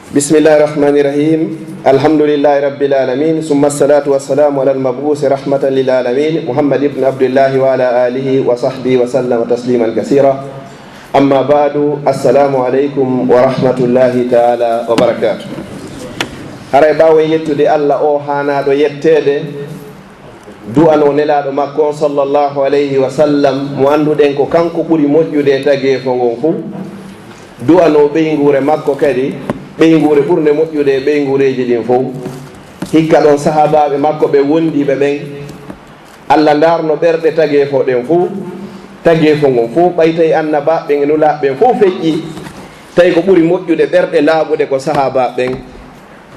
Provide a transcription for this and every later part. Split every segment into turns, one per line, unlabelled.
Bismillahirrahmanirrahim. Alhamdulillahi rabbil alamin. Summa salatu wassalamu ala al-mab'us rahmatan lil alamin. Muhammad ibn Abdullah wa ala alihi wa sahbihi wa sallama tasliman kaseera. Amma ba'du. Assalamu alaikum wa rahmatullahi ta'ala wa barakatuh. Haray bawo yettude Allah o hanaɗo yettede du'ano nelaɗo makko sallallahu alayhi wa sallam mo anduɗen ko kanko ɓuri moƴƴude tageefo ngon fuu. Du'ano ɓeygure makko kadi ɓeygure ɓurde moƴƴude e ɓeygureji ɗin fof. Hikka ɗon sahabaɓe makko ɓe wondiɓe ɓen Allah darno ɓerɗe tageefo ɗen fuu, tageefo ngon fuu ɓaytayi annabaɓe e nulaɓe fof feƴƴi tawi ko ɓuri moƴƴude ɓerɗe laaɓude ko sahabaɓen.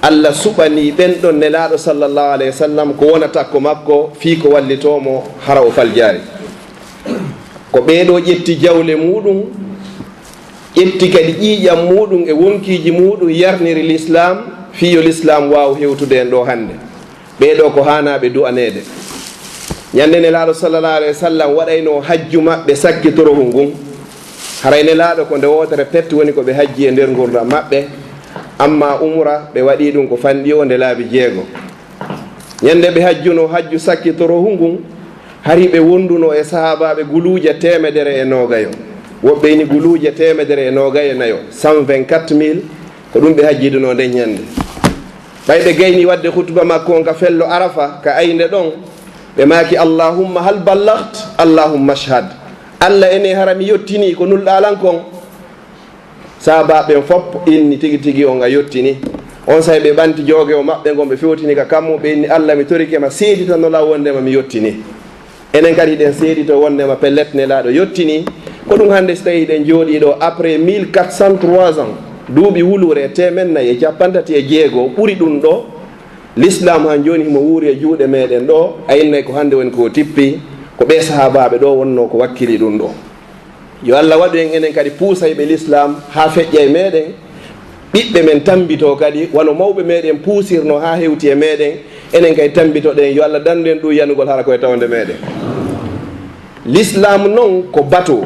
Allah suɓani ɓen ɗon nelaɗo sallallahu alayhi wa sallam ko wona takko makko fii ko wallitomo hara o faljari. Ko ɓeeɗo ƴetti jawle muɗum, ƴetti kadi ƴiiƴam muɗum e wonkiji muɗum yarniri l'islam fiyo l'islam wawa hewtude en ɗo hande. Ɓeeɗo ko hanaɓe du'anede. Ñande nelaɗo sallallahu alayhi wa sallam waɗayno hajju maɓɓe sakkitorohu ngun. Haray nelaɗo ko nde wotere pette woni ko ɓe hajji e nder gurdam maɓɓe, amma umra ɓe waɗi ɗum ko fanɗi o nde laabi 6. Ñande ɓe hajjuno hajju sakkitorohu ngun hari ɓe wonduno e sahabaɓe guluuje 120. Woɓɓe ni guluuje 124 124 000 ko ɗum ɓe hajjiduno nden ñande. Ɓayɓe gayni wadde hutuba makko ka fello arafa ka ayne ɗon ɓe maaki allahumma hal ballagt allahumma ashhad. Allah ene harami yottini ko nulɗalan kon. Sahabaɓen fopp inni tigi tigi on a yottini. On say ɓe ɓanti jooge o maɓɓe gon ɓe fewtini ka kammu ɓe inni Allah mi torikema seeditanola wondema mi yottini. Enen kadi ɗen seedito wondema pellet nelaɗo yottini. Ko ɗum hannde so tawi ɗen jooɗi ɗo après 1403 ans duuɓi wulure 456 ɓuri ɗum ɗo l'islam han joni himo wuuri e juuɗe meɗen ɗo a innay ko hannde woni ko tippi ko ɓe sahabaɓe ɗo wonno ko wakkili ɗum ɗo. Yo Allah waɗu en enen kadi puusay ɓe l'islam ha feƴƴa e meɗen, ɓiɓɓe men tambito kadi wano mawɓe meɗen puusirno ha hewti e meɗen, enen kadi tambitoɗen. Yo Allah dandu en ɗum yanugol hara koye tawde meɗen. L'islam noon ko bateau.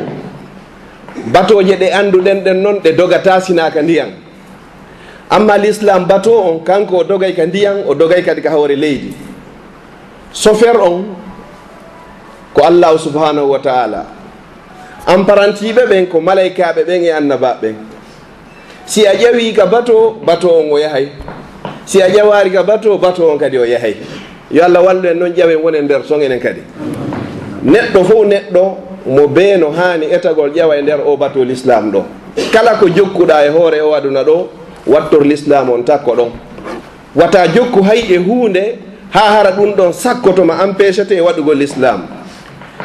Batoje ɗe anduɗen ɗen noon ɗe dogata sinaka ndiyam. Amma l'islam bateau on kanko o dogay ka ndiyam, o dogay kadi ka hawre leydi. Chauffeur on ko Allah subhanahu wa ta'ala. Amparantiɓe ɓen ko malaikaɓe ɓen e annabaɓe ɓen. Si a ƴewi ka bateau, bateau on o yahay. Si a ƴewari ka bateau, bateau on kadi o yahay. Yo Allah wallu en noon ƴewen wonen nder ton enen kadi. Neɗɗo fof neɗɗo mo beeno hani etagol ƴewa e nder o bateau l'islam ɗo. Kala ko jokkuɗa e hoore o aduna ɗo wattor l'islam on takko ɗon. Wata jokku hay e hunde ha hara ɗum ɗon sakkotoma empêchete e waɗugol l'islam.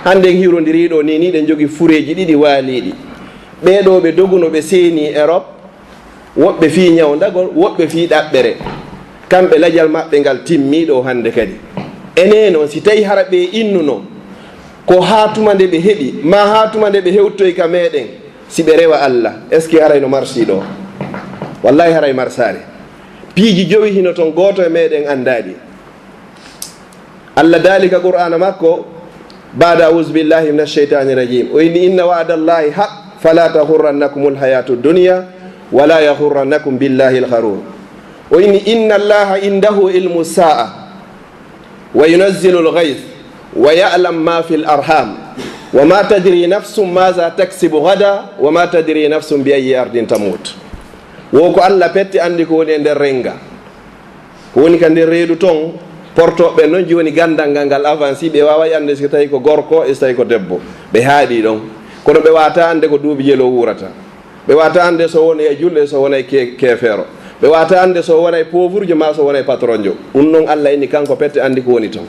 Hande hirodiriɗo ni ɗen jogi fureji ɗiɗi waaliɗi. Ɓeɗo ɓe doguno ɓe seeni Europe, woɓɓe fi ñawdagol, woɓɓe fi ɗaɓɓere. Kamɓe lajal maɓɓe ngal timmiɗo hande kadi. Ene noon si tawi hara ɓe innuno ko hatuma nde ɓe heɓi ma hatuma nde ɓe hewtoy ka meɗen, si ɓe rewa Allah est ce que haray no marsi ɗo? Wallahi haray marsare. Piiji jowi hino ton goto e meɗen andaɗi. Allah dalika qur'ana makko ba'da a'udhu billahi minash shaitani rajim. O inni inna wa'dallahi haq fala taghurrannakumul hayatud dunya wala yaghurrannakum billahi al-gharur. O inni inna allaha indahu ilmu sa'a wa yunazzilu al-ghayth wa ya'lam ma fil arham wa ma tadri nafsun maza taksibu gada wa ma tadri nafsun bi ayyi ardin tamut. Wo ko Allah petti andi ko woni e nder renga, ko woni ka nder reedu ton portoɓe noon joni gandal ngal avanci ɓe wawa ande so tawi ko gorko e so tawi ko debbo ɓe haaɗi ɗon. Kono ɓe wata ande ko duuɓi jelo wurata, ɓe wata ande so woni e julɗe so wona e kefeero, ɓe wata ande so wona e pauvre jo ma so wona e patron jo. Ɗum noon Allah inni kanko pette andi ko woni ton.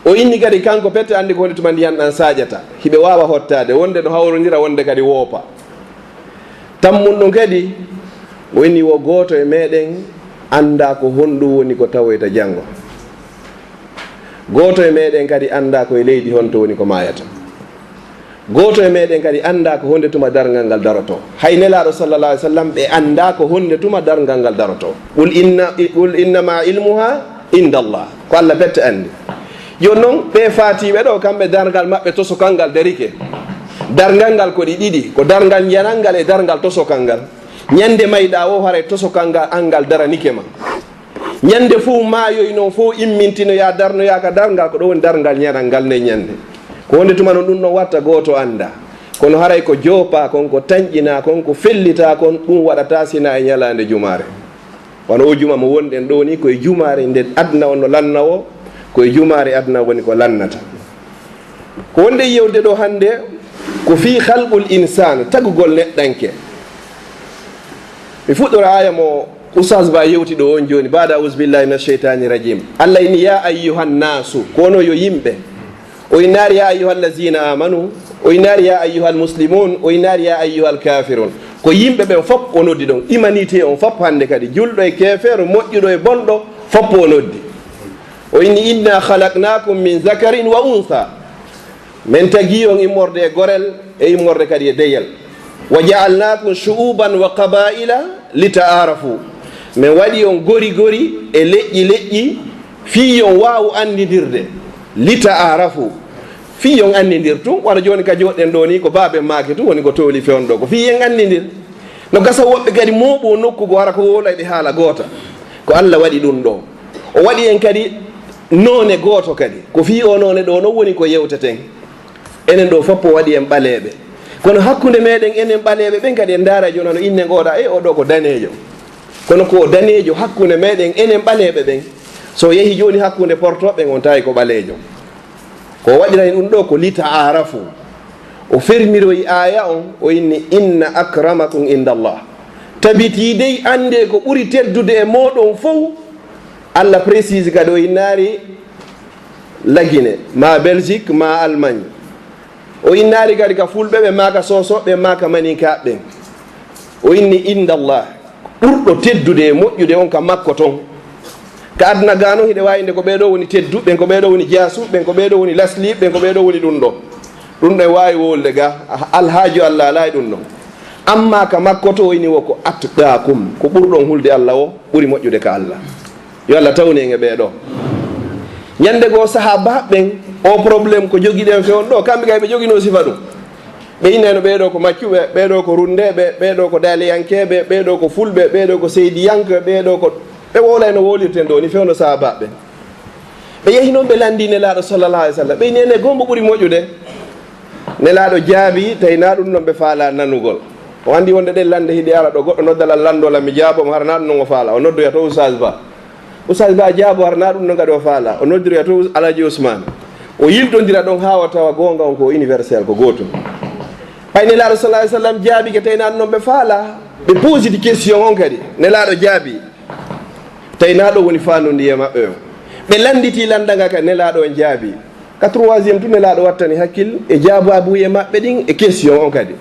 O inni kadi kanko pette andi ko woni tuma ndiyan ɗan saƴata hiɓe wawa hottade, wonde no hawrodira wonde kadi woopa. Tammun ɗum kadi o inni wo goto e meɗen anda ko honɗum woni ko tawoyta janggo. Goto e meɗen kadi anda ko e leydi honto woni ko mayata. Goto e meɗen kadi anda ko honde tuma dargal ngal daroto. Hay nelaɗo sallallahu alaihi wasallam ɓe anda ko honde tuma dargal ngal daroto. Qul innama ilmuha indallah. Ko Allah bette andi. Joni noon ɓe fatiɓe ɗo kamɓe dargal maɓɓe tosokal ngal darike. Dargal ngal ko ɗi ɗiɗi, ko dargal yanal ngal e dargal tosokal ngal. ñande mayɗa o haray tosokanga angal daranike ma ñande fo maayoy noon fo immintino ya darnoya ka darngal ko ɗo woni darngal ñaral ngal nde ñande ko wonde tuma no ɗum ɗon watta goto anda kono haray ko joopa kon ko tañƴina kon ko fellita kon ɗum waɗata sina e ñalande jumare wano o juma mo wonɗen ɗo ni koye jumare nde adna on no lanna o koye jumare adna woni ko lannata ko wonde yewde ɗo hande ko fi halqul insane tagugol neɗɗanke mi fuɗɗora aya mo oustas ba yewti ɗo on joni bada ausbillahi min alcheytani rajim allah ini ya ayyuhan nasu kono yo yimɓe o innaari ya ayyuha allazina amanu o innaari ya ayyuha almuslimun o innaari ya ayyuha alkafirun ko yimɓe ɓen fof o noddi ɗon humanité on fof hande kadi julɗo e kefeero moƴƴuɗo e bonɗo fof o noddi o inni inna halaqnakum min zakarin wa untha min tagi on immorde e gorel e immorde kadi e deyel wa jaalnakum shu'uban wa qabaila litaarafu min waɗi on gori gori e leƴƴi leƴƴi fi on wawu andidirde litaarafu fi on andidir tum wona joni ka joɗɗen ɗo ni ko baabe maake tum woni ko tooli fewno ɗo ko fi en andidir no gasa woɓɓe kadi mooɓo nokkugo hara ko wolay ɓe haala goota ko allah waɗi ɗum ɗo o waɗi en kadi noone gooto kadi ko fi o noone ɗo non woni ko yewteten enen ɗo foppo waɗi en ɓaleɓe kono hakkude meɗen enen ɓaleɓe ɓen kadi en daara joni no inne ngoɗa e oɗo ko danejo kono ko danejo hakkude meɗen enen ɓaleɓe ɓen so yeehi joni hakkude portoɓe on tawi ko ɓalejo ko waɗirani ɗum ɗo ko lita arafu o fermiroyi aya on o inni inna akramakum indallah tabitidey ande ko ɓuri teddude e moɗon fof allah précise kadi o innari lagine ma belgique ma allemagne o innari kadi ka fulɓe ɓe maka sosoɓe maka manikaɓe o inni indallah ɓurɗo teddude e moƴƴude on ka makko toon ka adna gano hiɗe wayinde ko ɓeɗo woni tedduɓe ko ɓeɗo woni jasuɓe ko ɓeɗo woni lasliɓe ko ɓeɗo woni ɗum ɗo ɗum ɗo wawi wolde ga alhaaju allah alay ɗum ɗon amma ka makko to woni wo ko atqakum ko ɓurɗon hulde allah o ɓuuri moƴƴude ka allah yo allah tawni en e ɓeɗo ñande goo sahabaɓen o probléme ko joguiɗen fewn ɗo kamɓe kay ɓe joguino sifa ɗum ɓe inneno ɓeɗo ko maccuɓe ɓeɗo ko rundeɓe ɓeɗo ko daliyankeɓe ɓeɗo ko fulɓe ɓeɗo ko seydiyanke ɓeɗo ko ɓe wolano wolirten ɗo ni fewno sahabaɓe ɓe yeehi noon ɓe landi nelaɗo sallallah alih w sallam ɓe ini ene gombo ɓuuri moƴƴude nelaɗo jaabi tawina ɗum noon ɓe faala nanugol o andi wonde ɗen lande hiɗi ara ɗo goɗɗo noddalal landola mi jaabomo harana ɗum noon o faala o noddoya to oustas ba jaabo harana ɗum noon kadi o faala o noddoroya to alaji ousmane o yiltodira ɗon hawa tawa gonga on ko universel ko gotum hay nelaɗo sallah alih w sallam jaabi ke tawina ɗum noon ɓe faala ɓe positi question on kadi nelaɗo jaabi tawina ɗo woni fanodiye maɓɓe o ɓe landiti landaga ka nelaɗo en jaabi ka troisiéme tu nelaɗo wattani hakkille e jaababuye maɓɓe ɗin e question on kadi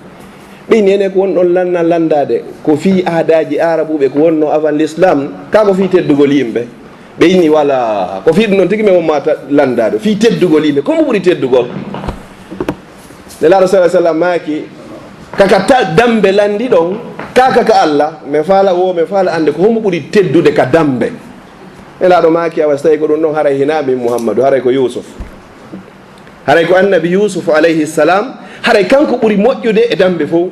ɓeyni ene ko wonɗon lanna landade ko fi aadaji arabuɓe ko wonno avant l'islam ka ko fi teddugol yimɓe ɓeyni wala ko fi ɗum noon tigui men wommata landade fi teddugol yimɓe komo ɓuuri teddugol nelaɗo sa sallam maaki kaka dambe landi ɗon kaka ka allah mi faala wo mi faala ande ko homo ɓuuri teddude ka dambe nelaɗo maaki awa so tawi ko ɗum ɗon haray hinaɓe mouhammadou haray ko yusuf haray ko annabi yusuf alayhi salam haray kanko ɓuuri moƴƴude e dambe fof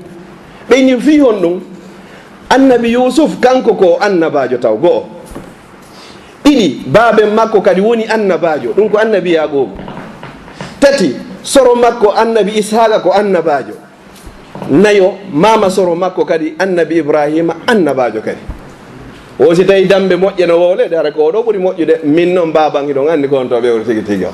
ɓeyni fi hon ɗum annabi yusuf kanko ko annabajo taw go'o ɗiɗi baaben makko kadi woni annabajo ɗum ko annabi yaqubu tati soro makko annabi ishaqa ko annabajo nayo mama soro makko kadi annabi ibrahima annabajo kadi o si tawi dambe moƴƴe no wowlede hara ko oɗo ɓuuri moƴƴude min noon baban hiɗon andi ko on to ɓewre tigi tigi o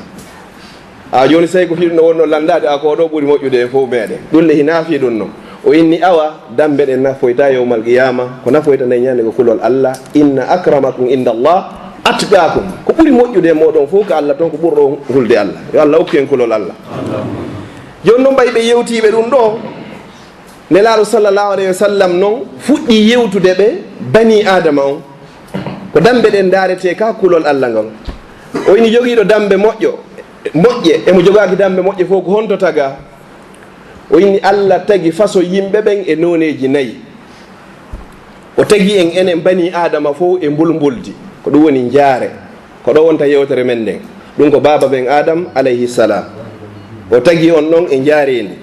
a joni so tawi ko fiɗum no wonno landade a ko oɗo ɓuuri moƴƴude e fof meɗen ɗulle hinafi ɗum noon o inni awa dambe ɗen nafoyta yowmal qiyama ko nafoyta nde ñande ko kulol allah inna akramakum indallah atqakum ko ɓuuri moƴƴude e moɗon fof ko allah toon ko ɓurɗo hulde allah yo allah hokku en kulol allah joni noon mbayi ɓe yewtiɓe ɗum ɗo nelaɗo sallllahu alayhi wa sallam noon fuɗɗi yewtude ɓe bani adama on ko dambe ɗen darete ka kulol allah ngon o ini joguiɗo dambe moƴƴe emo jogaki dambe moƴƴe fof ko honto taga o inni allah tagi façon yimɓe ɓen e noneji nayyi o tagi en enen bani adama fof e mbulmbuldi ko ɗum woni jaare ko ɗo wonta yewtere men nden ɗum ko baba ɓen adam alayhi salam o tagi on ɗon e jaarendi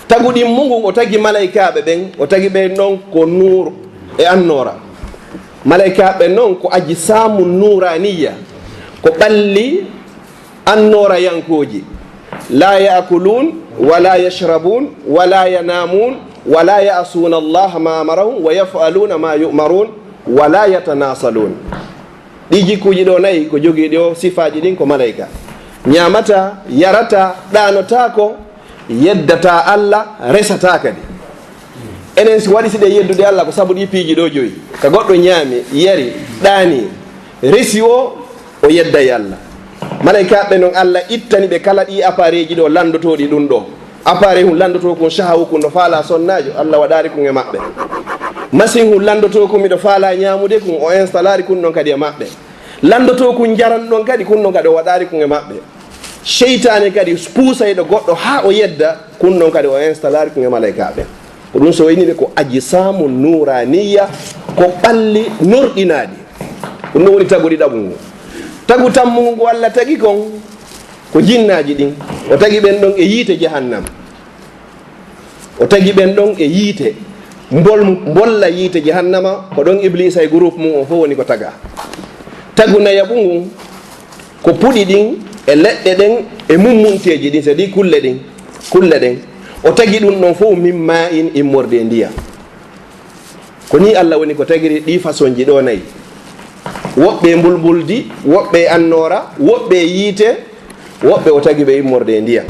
tagudi mungu o tagi malaikaɓe ɓen o tagi ɓe noon ko nur e annora. malaikaɓe noon ko aji samu nuraniya, ko ɓalli annora yankoji. la yakulun wala yashrabun wala yanamun wala ya'suna allaha ma amarahum wa yaf'aluna ma yu'marun wala yatanasalun. ɗi jikkuji ɗo nayi ko jogiiɗi o sifaji ɗin ko malaika. ñamata, yarata, ɗanotako, yeddata Allah, resata kadi. enen si waɗi siɗe yeddude Allah ko sabu ɗi piiji ɗo joyi. ka goɗɗo ñaami, yari, ɗaani, resi o yedday Allah. malaikaɓe noon Allah ittani ɓe kala ɗi appareil ji ɗo landotoɗi ɗum ɗo. appareil hum landoto kon sahawu kun ɗo faala sonnajo, Allah waɗari kun e maɓɓe. machine hum landoto kun miɗo faala ñamude kun o installari kun ɗon kadi e maɓɓe. landoto kun jaran ɗon kadi kun ɗon kadi o waɗari kun e maɓɓe. cheytane kadi puusayɗo goɗɗo ha o yedda kun ɗon kadi o installari kun e malaikaɓe. ko ɗum so wayniɓe ko aji samu nuraniya, ko ɓalli norɗinaɗi. ɗum ɗon woni taguɗi ɗaɓugu. tagu tammugu ngu Allah tagi kon ko jinnaji ɗin. o tagi ɓen ɗon e yiite jahannam. o tagi ɓen ɗon e yiite bolla yiite jahannama. ko ɗon iblisa e groupe mum o fof woni ko taga. tagu nayaɓu ngun ko puɗi ɗin e leɗɗe ɗen e mummunteji ɗin, c'est-à-dire kulle ɗen o tagi ɗum ɗon fof min ma in immorde e ndiyam. ko ni Allah woni ko tagiri ɗi façon ji ɗo nayi. woɓɓe mbulbuldi, woɓɓe annora, woɓɓe yiite, woɓɓe o tagi ɓe immorde e ndiyam.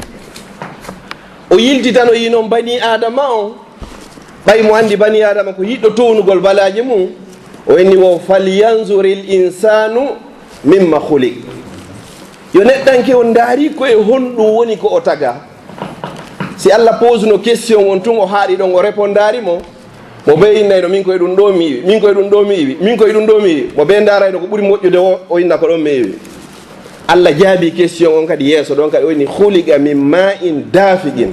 o yilti tan o yi noon bani adama on ɓay mo andi bani adama ko yiɗɗo townugol balaji mum. o wenni wo falyanzuril insanu mimma khuliq. yo neɗɗanke o ndaari koye honɗum woni ko o taga. si Allah pose no question won tun o haaɗi ɗon o répondari mo ɓe innayno min koye ɗum ɗo mi iwi, min koye ɗum ɗo mi iwi, min koye ɗum ɗo mi iwi. mo ɓe ndarayno ko ɓuri moƴƴude o inna ko ɗon mi iwi. Allah jaabi question on kadi yeeso ɗon kadi o woni khuliqa min ma in dafigin.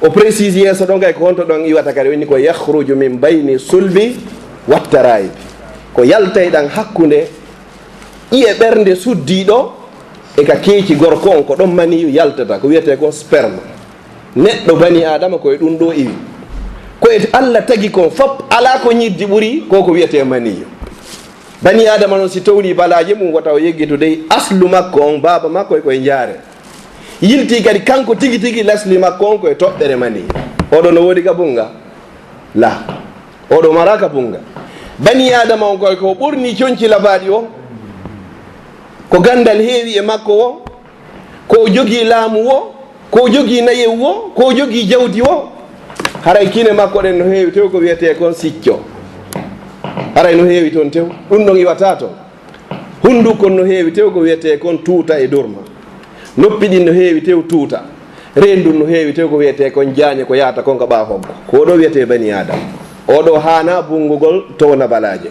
o précise yeeso ɗon kadi ko honto ɗon iwata kadi o woni ko yahruju min bayni sulbi wattaraybi. ko yaltay ɗan hakkunde ƴiye ɓernde suddiɗo e ka keeci gorko on, ko ɗon maniyu yaltata, ko wiyete kon sperme. neɗɗo bani adama koye ɗum ɗo iwi. koye Allah tagi kon fop ala ko ñiddi ɓuri ko wiyete maniyu. bani adama noon si towni balaji mum wota o yeggito dey aslu makko on, baba makko e koye jaare. yilti kadi kanko tigi tigi lasli makko on koye toɓɓere maniyu. oɗo no woodi ka bunga la, oɗo mara ka bunga. bani adama on koye ko ɓurni coñci labaɗi o, ko gandal heewi e makko o, ko jogii laamu o, ko jogii nayewu o, ko jogii jawdi o. haray kine makko ɗen no heewi tew ko wiyete kon sicco. haray no heewi toon tew ɗum ɗon iwata toon. hundukon no heewi tew ko wiyete kon tuuta e durma. noppi ɗin no heewi tew tuuta. rendu no heewi tew ko wiyete kon jaañe ko yahata kon ko ɓa hoggo. ko ɗo wiyete bani adama. oɗo hana bungugol towna balaje.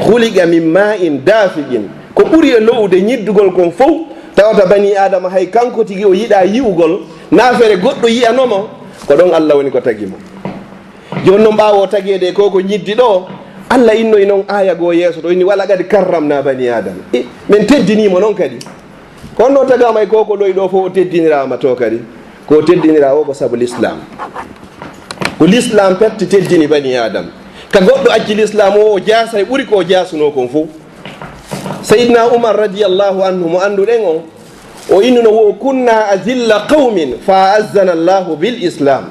khuliqa min ma in dafigin. ko ɓuri e lowde ñiddugol kon fof tawata bani adama hay kanko tigi o yiɗa yi'ugol naafere goɗɗo yiyanomo, ko ɗon Allah woni ko tagi mo. joni noon ɓaawo tageede ko ñiddi ɗo, Allah innoyi noon aya goo yeeso ɗo inni wala kadi karramna bani adama. min teddinimo noon kadi. kono no tagama e koko ɗoyi ɗo fof o teddinirama to kadi ko teddinira o ko sabu l'islam. ko l'islam petti teddini bani adama. ka goɗɗo acci l'islam o jaasa e ɓuri ko jaasuno kon fof. sayyidina umar radiyallahu anhu mo anduɗen on o innuno wo kunna azilla qawmin fa azzana allahu bil islam.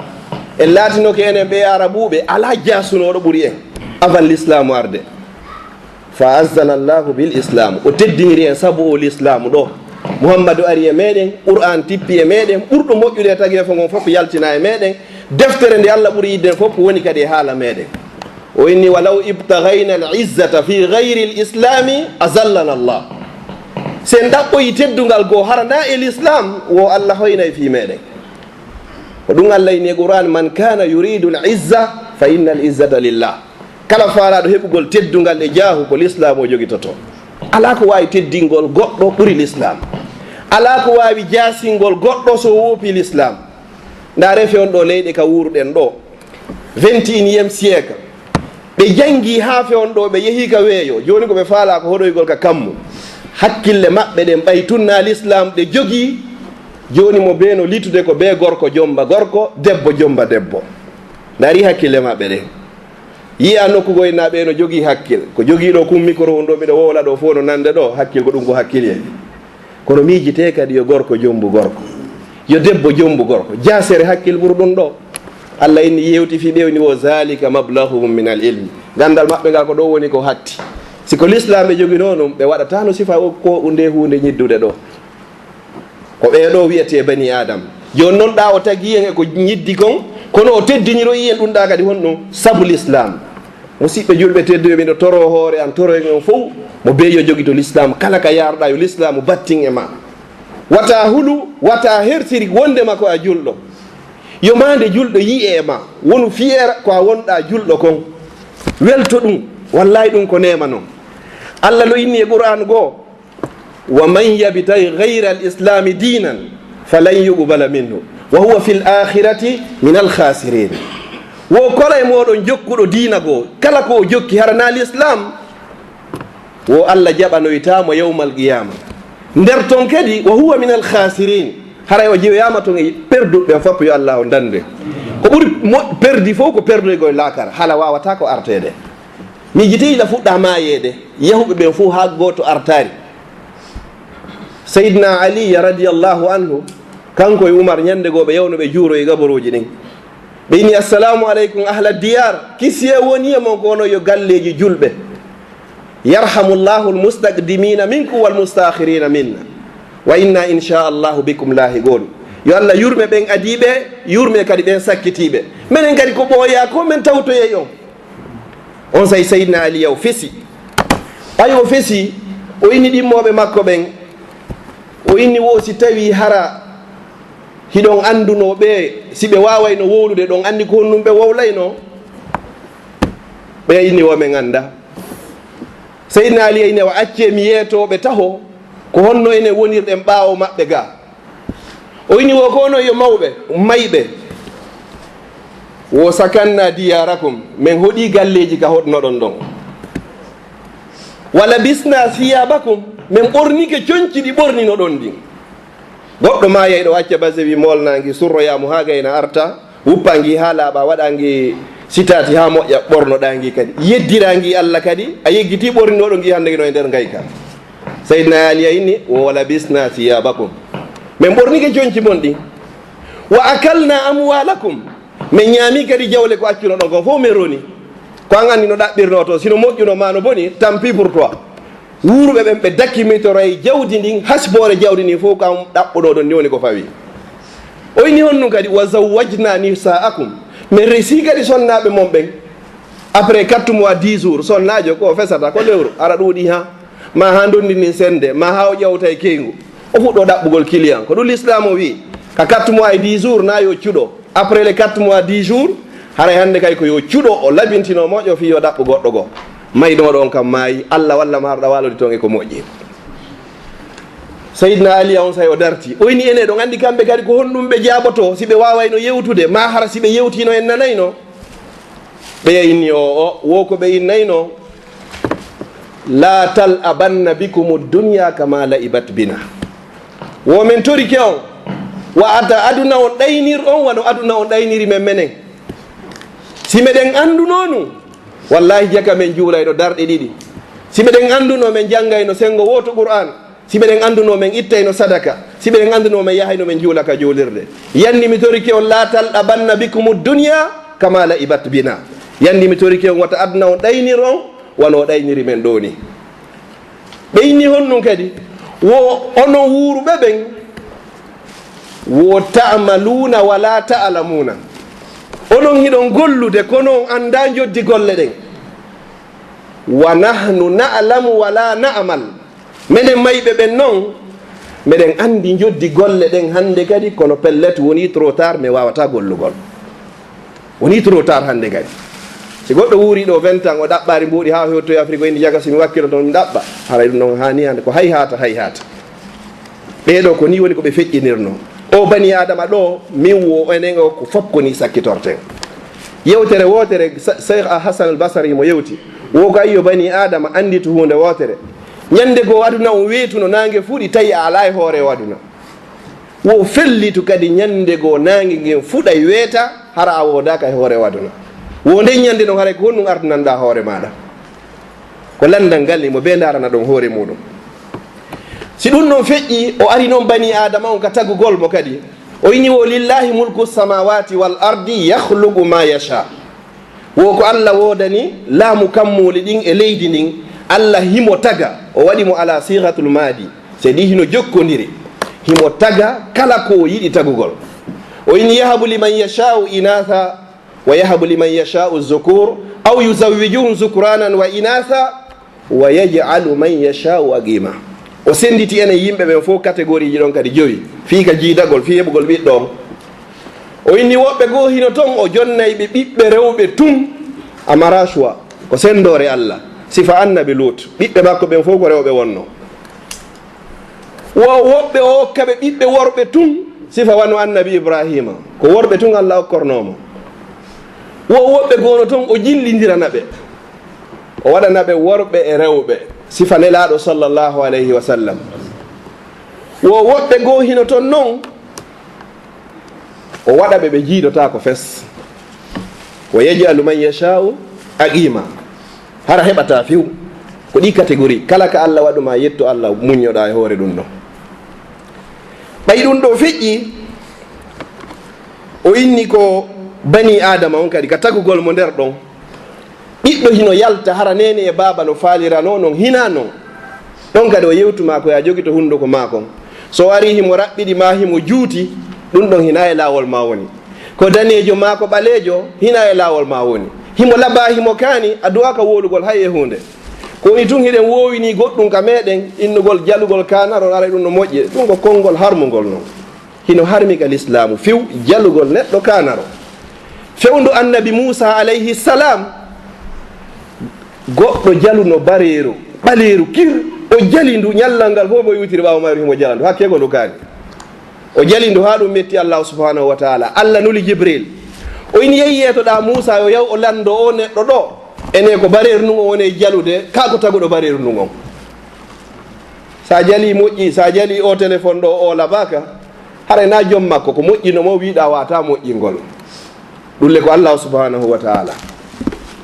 en laatinoke enen ɓe arabuɓe ala jaasunoɗo ɓuri en avant l'islamu arde. fa azzana allahu bil islam, o teddiniri en sabu o l'islamu ɗo. muhammadou ari e meɗen, qur'an tippi e meɗen, ɓurɗo moƴƴude e tageefo ngon fof yaltina e meɗen. deftere nde Allah ɓuri yidden fof woni kadi e haala meɗen. o inni walaw ibtagayna al izzata fi gayri l islami azallana allah. sen ɗaɓɓoyi teddungal goo harana e l'islam wo Allah hoynayi fi meɗen. ko ɗum Allah inni e qur'an man kana yuridu l izza fa inna al izzata lillah. kala faalaɗo heɓugol teddungal e jaahu ko l'islam o jogitoto. ala ko wawi teddingol goɗɗo ɓuri l'islam. ala ko wawi jaasingol goɗɗo so woopi l'islam. nda refe on ɗo leyɗe ka wuruɗen ɗo 21e siècle ɓe jangi ha fewn ɗo ɓe yeehi ka weeyo. joni koɓe faala ko hoɗoygol ka kammu. hakkille maɓɓe ɗen ɓay tunna l'islam ɗe jogii joni mo beeno litude ko be gorko jomba gorko, debbo jomba debbo. Dari hakkille maɓɓe ɗen yiya nokkugo na ɓe no jogii hakkil ko jogiiɗo kum micro on ɗo mbiɗo wowla ɗo fof no nande ɗo hakkil ko ɗum ko hakkille. Kono miijite kadi yo gorko jombu gorko, yo debbo jombu gorko, jasere hakkil ɓuri ɗum ɗo. Allah inni yewti fi ɓewni wo zalika mablaghum min al ilmi, gandal maɓɓe ngal ko ɗo woni ko hatti. Siko l'islam ɓe jogino ɗum ɓe waɗata no sifa ko nde hunde ñiddude ɗo ko ɓeeɗo wiyete bani adam. Joni noon ɗa o tagi en e ko ñiddi kon, kono o teddiniroyi en ɗum ɗa kadi honɗum sabu l'islam. Musidɓe julɓe tedduɓe miɗo toro hoore an toro en on fof mo beeyo jogi to l'islam, kala ka yarɗa yo l'islam battin e ma. Wata hulu, wata hertiri wondema ko a julɗo, yo mande julɗo yi'e ma wonu fiera ko a wonɗa julɗo kon, welto ɗum, wallahi ɗum ko nema noon. Allah no inni e qur'an goo, wa man yabtaghi ghayra al islami dinan falan yuqbala minhu wa huwa fil akhirati min al khasirin. Wo kola e moɗon jokkuɗo diina goo, kala ko o jokki harana l'islam, wo Allah jaɓanoytamo yawmal qiyama. Nder ton kadi wa huwa min al khasirin, haray o jeeyama ton e perduɓe fof yo Allah o dande. Ko ɓuri perdi fof ko perdoygoye laakara, hala wawata ko artede. Miijiti ila fuɗɗa mayede, yahuɓe ɓen fof ha goto artari. Sayyidina Ali radiyallahu anhu kanko e Umar ñande goo ɓe yawno ɓe juuro e gabaruji ɗin. Ɓe inni assalamu aleykum ahla diyar, kisiye woni e mon ko wono yo galleji julɓe. Yarhamullahu almustaqdimina minkum walmustakhirina minna wa inna inchallahu bikum lahiqun. Yo Allah yurme ɓen adiɓe, yurme kadi ɓen sakkitiɓe, minen kadi ko ɓooya ko min tawtoye on. On say Sayyidina Ali yaw fesi, ay o fesi, o inni ɗimmoɓe makko ɓen, o inni wo si tawi hara hiɗon anduno ɓe si ɓe wawayno wowlude ɗon andi ko honnum ɓe wowlayno, ɓe inni women anda. Sayyidina Ali ine wa acce mi yeetoɓe taho ko honno ene wonirɗen ɓaawo maɓɓe ga. O inni wo ko ono yo mawɓe mayɓe, wo sakanna diyarakum, min hoɗi galleji ka hoɗnoɗon ɗon, wala bisna siyabakum, min ɓornike coñci ɗi ɓorninoɗon ɗin. Goɗɗo ma yeyɗo acca base wi molnangi surroyamo ha gayna arta, wuppangi ha laaɓa, waɗangi sitati ha moƴƴa, ɓornoɗangi kadi yeddirangi Allah kadi, a yeggiti ɓorninoɗo ngi hande no e nder gayka. Sayyidina Ali inni wo wala bisna siyabakum, min ɓornike coñci mon ɗin, wa akalna amwalakum, min ñaami kadi jawle ko accuno ɗon kon fof min roni. Ko an andi no ɗaɓɓirno to, sino moƴƴuno ma no boni, tant pis pour toi. Wuuruɓe ɓen ɓe dakkimitoroye jawdi ndin, hasboore jawdi ndin fof kam ɗaɓɓuɗo ɗon ni woni ko fawi. O inni honnum kadi wa zawwajna nisaakum, min resi kadi sonnaɓe mon ɓen après 4 mois 10 jours, sonnajo ko fesata ko lewru ara ɗuuɗi ha, ma ha dondini sende, ma ha o ƴewta e keygu, o fuɗɗo ɗaɓɓugol client. Ko ɗum l'islam o wi ka 4 mois et 10 jours na yo cuɗo, après les 4 mois 10 jours haray hande kay ko yo cuɗo o labintino moƴƴo fi yo ɗaɓɓu goɗɗo goo. Maynoɗon kam maayi, Allah walla ma harɗa walode toon e ko moƴƴi. Sayyidina Ali on say o darti, o inni ene ɗon andi kamɓe kadi ko honɗum ɓe jaaboto si ɓe wawayno yewtude, ma hara si ɓe yewtino en nanayno. Ɓe inni o wo ko ɓe innayno, la tal abanna bikum dunya kama laibat bina. Wo men torike on, wa ata aduna on ɗaynir on wano aduna on ɗayniri men menen. Si meɗen andunonu, wallahi jaka men juulayno darɗe ɗiɗi. Si ɓeɗen anduno men janngayno sengo woto Qur'an, si ɓeɗen anduno men ittayno sadaka, si ɓeɗen anduno men yahayno men juula ka juulirde. Yandi mi torike on la tal abanna bikum dunya kama laibat bina. Yandi mi torike on wata aduna on ɗaynir on wano ɗayniri men ɗo ni. Ɓe inni honnum kadi wo onon wuuruɓe ɓen wo ta'maluna wala ta'lamuna, onon hiɗon gollude kono on anda joddi golle ɗen. Wa nahnu na'lamu wala na'mal, minen mayɓe ɓen noon meɗen andi joddi golle ɗen hande kadi, kono pellet woni trop tard mi wawata gollugol, woni trop tard hande kadi. Si goɗɗo wuuri ɗo 20 ans o ɗaɓɓari mbuuɗi ha hewtoye Afrique o indi jaga simi wakkilo toon mi ɗaɓɓa, haray ɗum noon hani hande ko hay hata. Ɓeeɗo ko ni woni ko ɓe feƴƴinirno. O bani adama ɗo min wo enen o ko fof koni sakkitorten. Yewtere wotere Cheikh Hassan al-Basri mo yewti wo ko ayyo bani adama andi to hunde wotere, ñande goo aduna on weetuno nangue fuuɗi tawi a ala e hoore o aduna. wo fellitu kadi ñande goo nangi ngen fuɗay weeta hara a wodaka e hoore waduna wo nde ñande ɗon haray ko honɗum ardananɗa hoore maɗa ko landal ngal imo be darana ɗon hoore muɗum si ɗum ɗon feƴƴi o ari noon bani adama on ka tagugol mo kadi o ini wo lillahi mulku samawati wal ardi yahluqu ma yasha wo ko allah wodani laamu kammuli ɗin e leydi ndin allah himo taga o waɗimo ala sigatul madi se ɗi hino jokkodiri himo taga kala ko yiɗi tagugol o ini yahabu liman yashau inatha wa yahabu liman yashau zukur aw yuzawijuhum zukranan wa inatha wa yaj'alu man yashau aqima o senditi enen yimɓe ɓen fof catégorie ji ɗon kadi joyi fii ka jiidagol fii heɓugol ɓiɗɗo o inni woɓɓe goo hino toon o jonnayɓe ɓiɓɓe rewɓe tun amara choix ko sendore allah sifa annabi lut ɓiɓɓe makko ɓen fof ko rewɓe wonno wo woɓɓe o hokkaɓe ɓiɓɓe worɓe tun sifa wano annabi ibrahima ko worɓe tun allah okkornomo wo woɓɓe goono toon o jillidirana ɓe o waɗana ɓe worɓe e rewɓe sifa nelaɗo sallllahu alayhi wa sallam wo woɓɓe goo hino toon noon o waɗa ɓe ɓe jiidota ko fes wa yaj'alu man yashau aqima hara heɓata few ko ɗi catégorie kala ka allah waɗuma yetto allah muñoɗa e hoore ɗum ɗo ɓay ɗum ɗo feƴƴi o inni ko bani adama on kadi ka tagugol mo nder ɗon ɓiɗɗo hino yalta hara nene e baba no faalirano noon hina noon ɗon kadi o yewtuma ko ya jogi to hunduko makon so ari himo raɓɓiɗi ma himo juuti ɗum ɗon hina e lawol ma woni ko danejo ma ko ɓalejo hina e lawol ma woni himo laba himo kaani a duwaka wolugol hay e hunde ko woni tun hiɗen wowini goɗɗum ka meɗen innugol jalugol kanaro ara ɗum no moƴƴi ɗum ko konngol harmugol noon hino harmi ka l'islamu few jalugol neɗɗo kanaro fewndu annabi moussa alayhi salam goɗɗo jaluno bareeru ɓaleeru kir o jali ndu ñallal ngal fof mo iwtiri ɓawa mayru himo jala ndu hakkego ndu kaani o jali ndu ha ɗum metti allahu subhanahu wa taala allah nuli jibril o ini yeyi yeetoɗa moussa yo yaw o lando o neɗɗo ɗo ene ko bareeru ndun o woni jalude ka ko taguɗo bareeru ndun on sa jali moƴƴi sa jali o téléphone ɗo o labaka haray na joom makko ko moƴƴinomo wiiɗa wata moƴƴingol ɗulle ko allahu subhanahu wa taala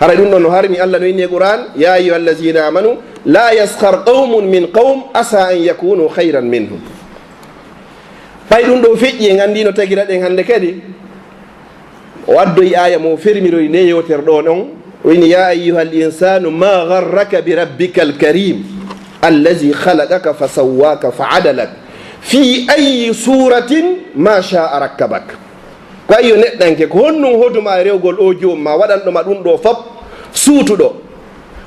haray ɗum ɗon no harmi allah no inni e qur'an ya ayuha allazina amanu la yaskhar qawmun min qawm asa an yakunu hayran minhum ɓay ɗum ɗo feƴƴi en andi no tagira ɗen hannde kadi o addoyi aya mo fermiroy ne yewtere ɗo ɗon o inni ya ayuha al insanu ma garraka bi rabbika alkarim allazi khalaqaka fa sawwaka fa adalak fi ayi suratin ma sha'a rakkabak ko ayi yo neɗɗanke ko honnum hoduma e rewgol o joom ma waɗanɗoma ɗum ɗo fop suutuɗo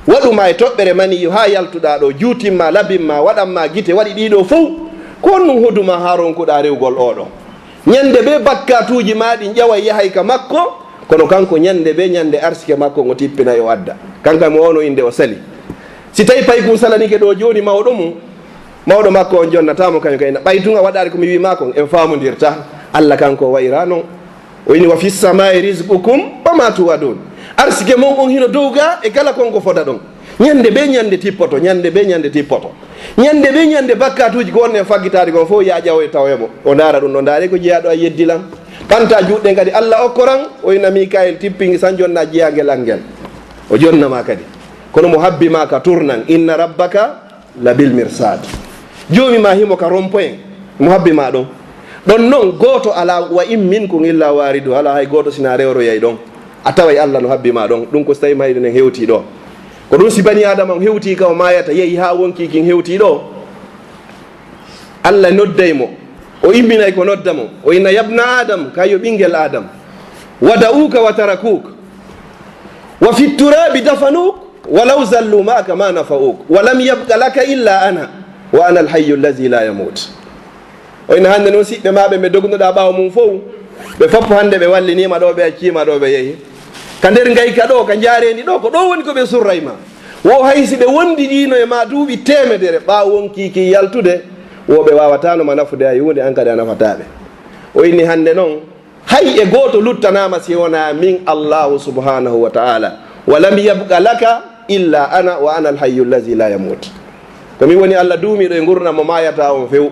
waɗuma e toɓɓere mani yo ha yaltuɗa ɗo juutimma labinma waɗanma guite waɗi ɗiɗo fof ko honnum hoduma ha ronkuɗa rewgol oɗo ñande be bakkatuji maɗi ƴawa yahay ka makko kono kanko ñande be ñande arsike makko ngo tippina yo adda kanka mo ono inde o sali si tawi pay kum salanike ɗo joni mawɗo mum mawɗo makko on jonnatamo kañum kayna ɓay tunga waɗade komi wima kon en famodirta allah kanko wayra noon o ini wa fi samai risqukum wama tuwadun arsike mon on hino dowga e kala konko fota ɗon ñande be ñande tippoto ñande be ñande tippoto ñande be ñande bakkatuji ko wonne faggitade kon fof ya ƴawo e tawemo o dara ɗum ɗo daare ko jeeyaɗo a yeddilan ɓanta juɗɗe kadi allah okkoran o ina mikael tippingi san jonna jeeyaguel ngel o jonnama kadi kono mo habbima ka tournan inna rabbaka la bil mirsad joomi ma himo ka rompoen mo habbima ɗon ɗon noon goto ala wa in minkum illa waridu ala hay goto sina rewroyay ɗon a taway allah no habbima ɗon ɗum ko so tawi mayɗenen hewti ɗo ko ɗum si bani adama on hewti ka o mayata yeehi ha wonki kin hewti ɗo allah noddaymo o imminay ko noddamo o inna yabna adam kayo ɓinguel adam wada'uka wa tarakuk wa fi turabi dafanuk walaw zallu maka ma nafa'uk wa lam yabqa laka illa ana wa ana alhayyu allazi la yamut o ina hande noon siɓɓe maɓe ɓe dognoɗa ɓawa mum fof ɓe foppo hande ɓe wallinima ɗo ɓe accima ɗo ɓe yeehi ka nder gayka ɗo ka jareni ɗo ko ɗo woni ko ɓe surrayma wo haysi ɓe wondi ɗino e ma duuɓi temedere ɓawa wonkiki yaltude woɓe wawatanoma nafude hay hunde an kadi a nafataɓe o inni hande noon hay e goto luttanama si wona min allahu subhanahu wa ta'ala wa lam yabqa laka illa ana wa ana alhayyu allazi la yamut komi woni allah duumiɗo e gurdam mo mayata on few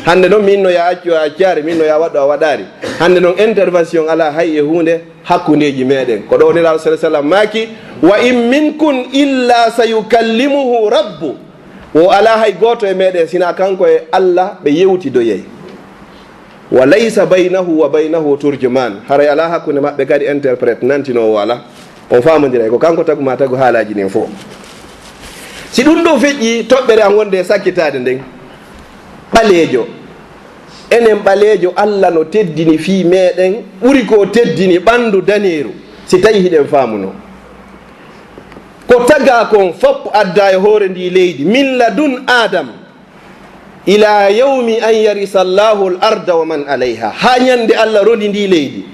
hande noon min no ya accu a accari, min no ya waɗɗo a waɗari. Hande noon intervention ala hay e hunde hakkundeji meɗen ko ɗo nelaɗo sa sallam maki wa in minkum illa sayukallimuhu rabbu. o ala hay goto e meɗen sina kanko e Allah ɓe yewtidoyey. wa laysa baynahu wa baynahu turjuman, haray ala hakkunde maɓɓe kadi interprète nantinowo ala, on famodira ko kanko tagu ma tagu haalaji nin fof. si ɗum ɗo feƴƴi toɓɓere an wonde e sakkitade nden, ɓaleejo enen ɓaleejo Allah no teddini fii meɗen ɓuri ko teddini ɓandu daneeru, si tawi hiɗen faamuno ko taga kon fopp adda e hoore ndi leydi min ladun adam ila yawmi an yarisa llahu l arda wa man alayha, ha ñande Allah roni ndi leydi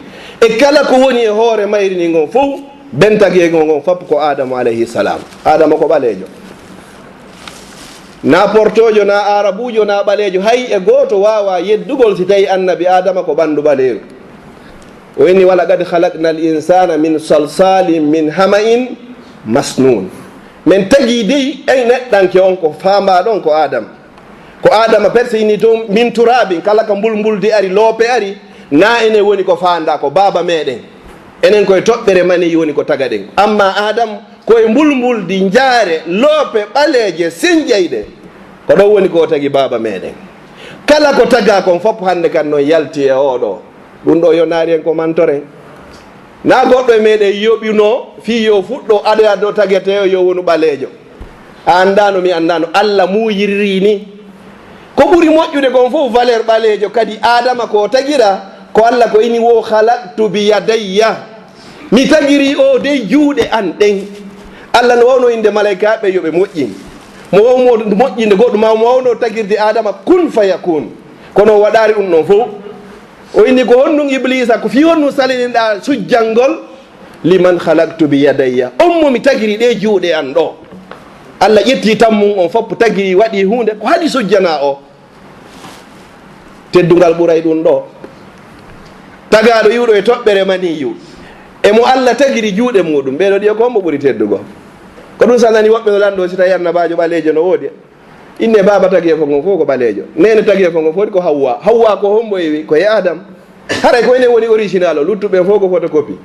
e kala ko woni e hoore mayri ni ngon fof bentageego ngon fopp ko adama alayhi salam. adama ko ɓaleejo, na portojo, na arabujo, na ɓaleejo, hay e gooto wawa yeddugol si tawi annabi adama ko ɓanndu ɓaleeru. o inni wala qad halaqna al insana min salsalin min hama'in masnun. min tagi dey en neɗɗanke on ko famaɗon ko adama persini to min turabin, kala ka mbulmbulde ari loope ari, na enen woni ko fanda ko baba meɗen, enen koye toɓɓere mani woni ko taga ɗen. amma adam koye mbulmbuldi jaare loope ɓaleeje sinƴayɗe, ko ɗon woni ko tagi baba meɗen. kala ko taga kon fopp hande kan noon yalti e oɗo. ɗum ɗo yo naari en ko mantoren, na goɗɗo e meɗen yoɓino fi yo fuɗɗo aɗa do tagete o yo wonu ɓaleejo. a andano mi andano, Allah muyirri ni ko ɓuri moƴƴude kon fof valeur ɓaleejo. kadi adama ko tagira ko Allah ko ini wo halaqtu bi yadayya, mi tagiri o dey juuɗe an ɗen. Allah no wawno inde malaikaɓe yoɓe moƴƴin, mo wawmo moƴƴinde goɗɗum ma mo wawno tagirde adama kun fayakun, kono waɗari ɗum ɗon fof. o inni ko honɗum iblisa ko fi honɗum saliniɗa sujjangol liman halaqtu bi yadayya, on momi tagiri ɗe juuɗe an ɗo. Allah ƴetti tan mum on fopp tagiri waɗi hunde ko haɗi sujjana o. teddugal ɓuray ɗum ɗo. tagaɗo yiwɗo e toɓɓere maniyu emo Allah tagiri juuɗe muɗum, ɓeɗo ɗiya ko hombo ɓuri teddugo. ko ɗum sa nani woɓɓe no lanɗo si tawi annabajo ɓaleejo no woodi, inne baba tagi e fo ngon fof ko ɓaleejo, nene tagi e fo ngon fof ko hawwa ko hombo ewi koye adam. haray ko enen woni original o, luttuɓe fof ko photocopie.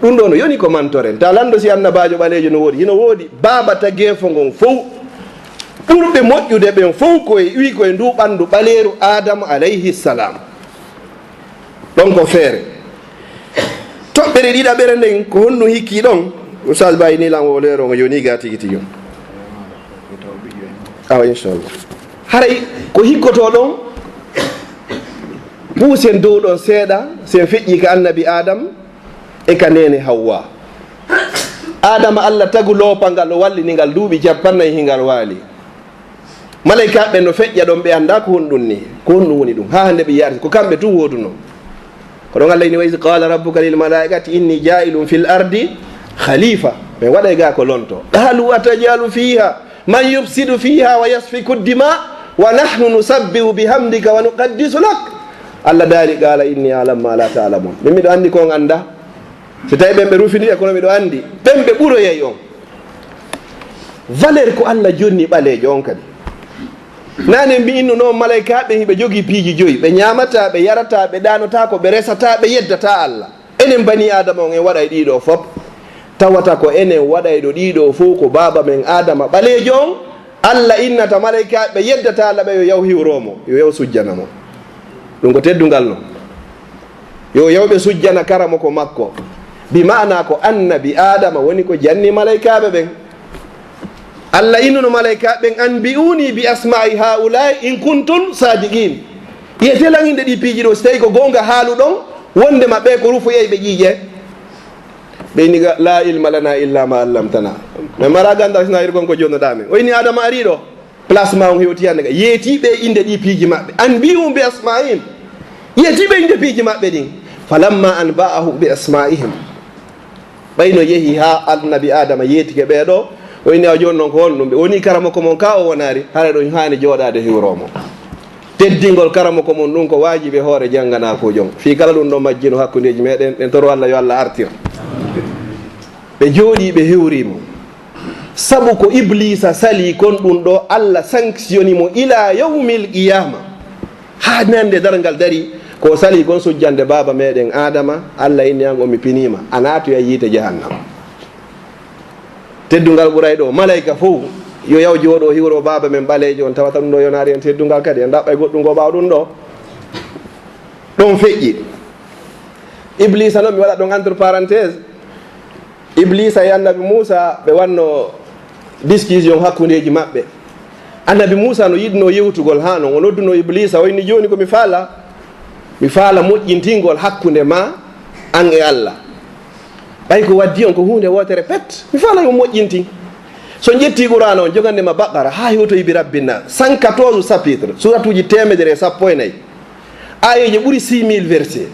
ɗum ɗo no yoni ko mantoren. ta lanɗo si annabajo ɓaleejo no woodi, hino woodi baba tagi e fo ngon fof ɓurɓe moƴƴude ɓen fof koye wi koye ndu ɓanndu ɓaleeru adama alayhi salam. ɗon ko feere. toɓɓere ɗiɗaɓere nden ko honɗum hikki ɗon, oustage bayi ni lan o leero ngo yoni ga tigi tigi awa inchallah. haray ko hikkoto ɗon puusen dow ɗon seeɗa sen feƴƴi ka annabi adam e ka nene hawwa. adama Allah tagu loopa ngal o wallini ngal duuɓi 40 hingal waali. malaikaɓe no feƴƴa ɗon ɓe annda ko honɗum ni, ko honɗum woni ɗum, ha hande ɓe yaarti ko kamɓe tu woduno. ko ɗon Allah ini wa is qala rabbuka lil malaikati inni jailum fil ardi khalifa, ɓe waɗay ga ko lonto. qalu atajalu fiha man yufsidu fiha wa yasfiku dima wa nahnu nusabbihu bihamdika wa nuqaddisu lak. Allah daali qala inni alam ma la ta'lamun, min miɗo andi kon anda. so tawi ɓen ɓe rufini e kono miɗo andi ɓen ɓe ɓuroyey on. valeur ko Allah jonni ɓaleejo on kadi. nane mbinno noon malaikaɓe hiɓe jogii piiji 5, ɓe ñamata, ɓe yarata, ɓe ɗanota ko, ɓe resata, ɓe yeddata Allah. enen bani adama on en waɗay ɗiɗo fof, tawata ko enen waɗayɗo ɗiɗo fof ko baba men adama ɓaleejo on. Allah innata malaikaɓe yeddata Allah ɓe yo yaw hiwromo, yo yaw sujjana mo. ɗum ko teddungal noon, yo yawɓe sujjana karamo ko makko, bi mana ko annabi adama woni ko janni malaikaɓe ɓen. Allah innuno malaikaɓe ɓen anbi'uni bi asma'i haulai in kuntum sadiqin. yiyete langinde ɗi piiji ɗo so tawi ko gonga haalu ɗon wonde maɓɓe ko rufoyey ɓe ƴiiƴe. ɓe inni la ilma lana illa ma allamtana, mais mara ganda sina ir gon ko jonnoɗamen. o inni adama ari ɗo place ma on hewti hande ga yeetiɓe inde ɗi piiji maɓɓe, anbi'um bi asma'ihim, yeetiɓe inde piiji maɓɓe ɗin. falamma anba'ahu bi asma'ihim, ɓayno yeehi ha annabi adama yeetike ɓeɗo, o inni a joni noon ko honɗum ɓe woni karama ko mon ka o wonari, hara ɗo hani jooɗade hiwromo. teddingol karama ko mon ɗum ko wajiɓe hoore janggana ko jom fi kala ɗum ɗo majjino hakkudeji meɗen ɗen toro Allah yo Allah artir. ɓe jooɗi ɓe hiwrimo sabu ko iblisa sali kon ɗum ɗo Allah sanctioni mo ila yawmil qiyama ha nande dargal dari ko sali kon sujjande baba meɗen adama Allah inni an omi pinima a naatoya yiite jahannama. Teddungal ɓuray ɗo malaika fof yo yaw jooɗo hiwro baba men ɓalejo on tawata ɗum ɗo yonaari en teddungal kadi en ɗaɓɓa e goɗɗum go ɓaw ɗum ɗo ɗon feƴƴi. Iblisa noon mi waɗa ɗon entre parenthèse, iblisa e annabi Moussa ɓe wanno discussion hakkundeji maɓɓe. Annabi Moussa no yiɗno yewtugol ha non o nodduno iblisa o inni joni komi faala moƴƴintingol hakkunde ma an e Allah. ɓay ko waddi on ko hunde wotere pet mi faala yo moƴƴintin. So ƴetti Qur'ana on jogandema Baqara ha hewtoyi bi rabbina 114 chapitre suratuji 114 ayeje ɓuuri 6000 verset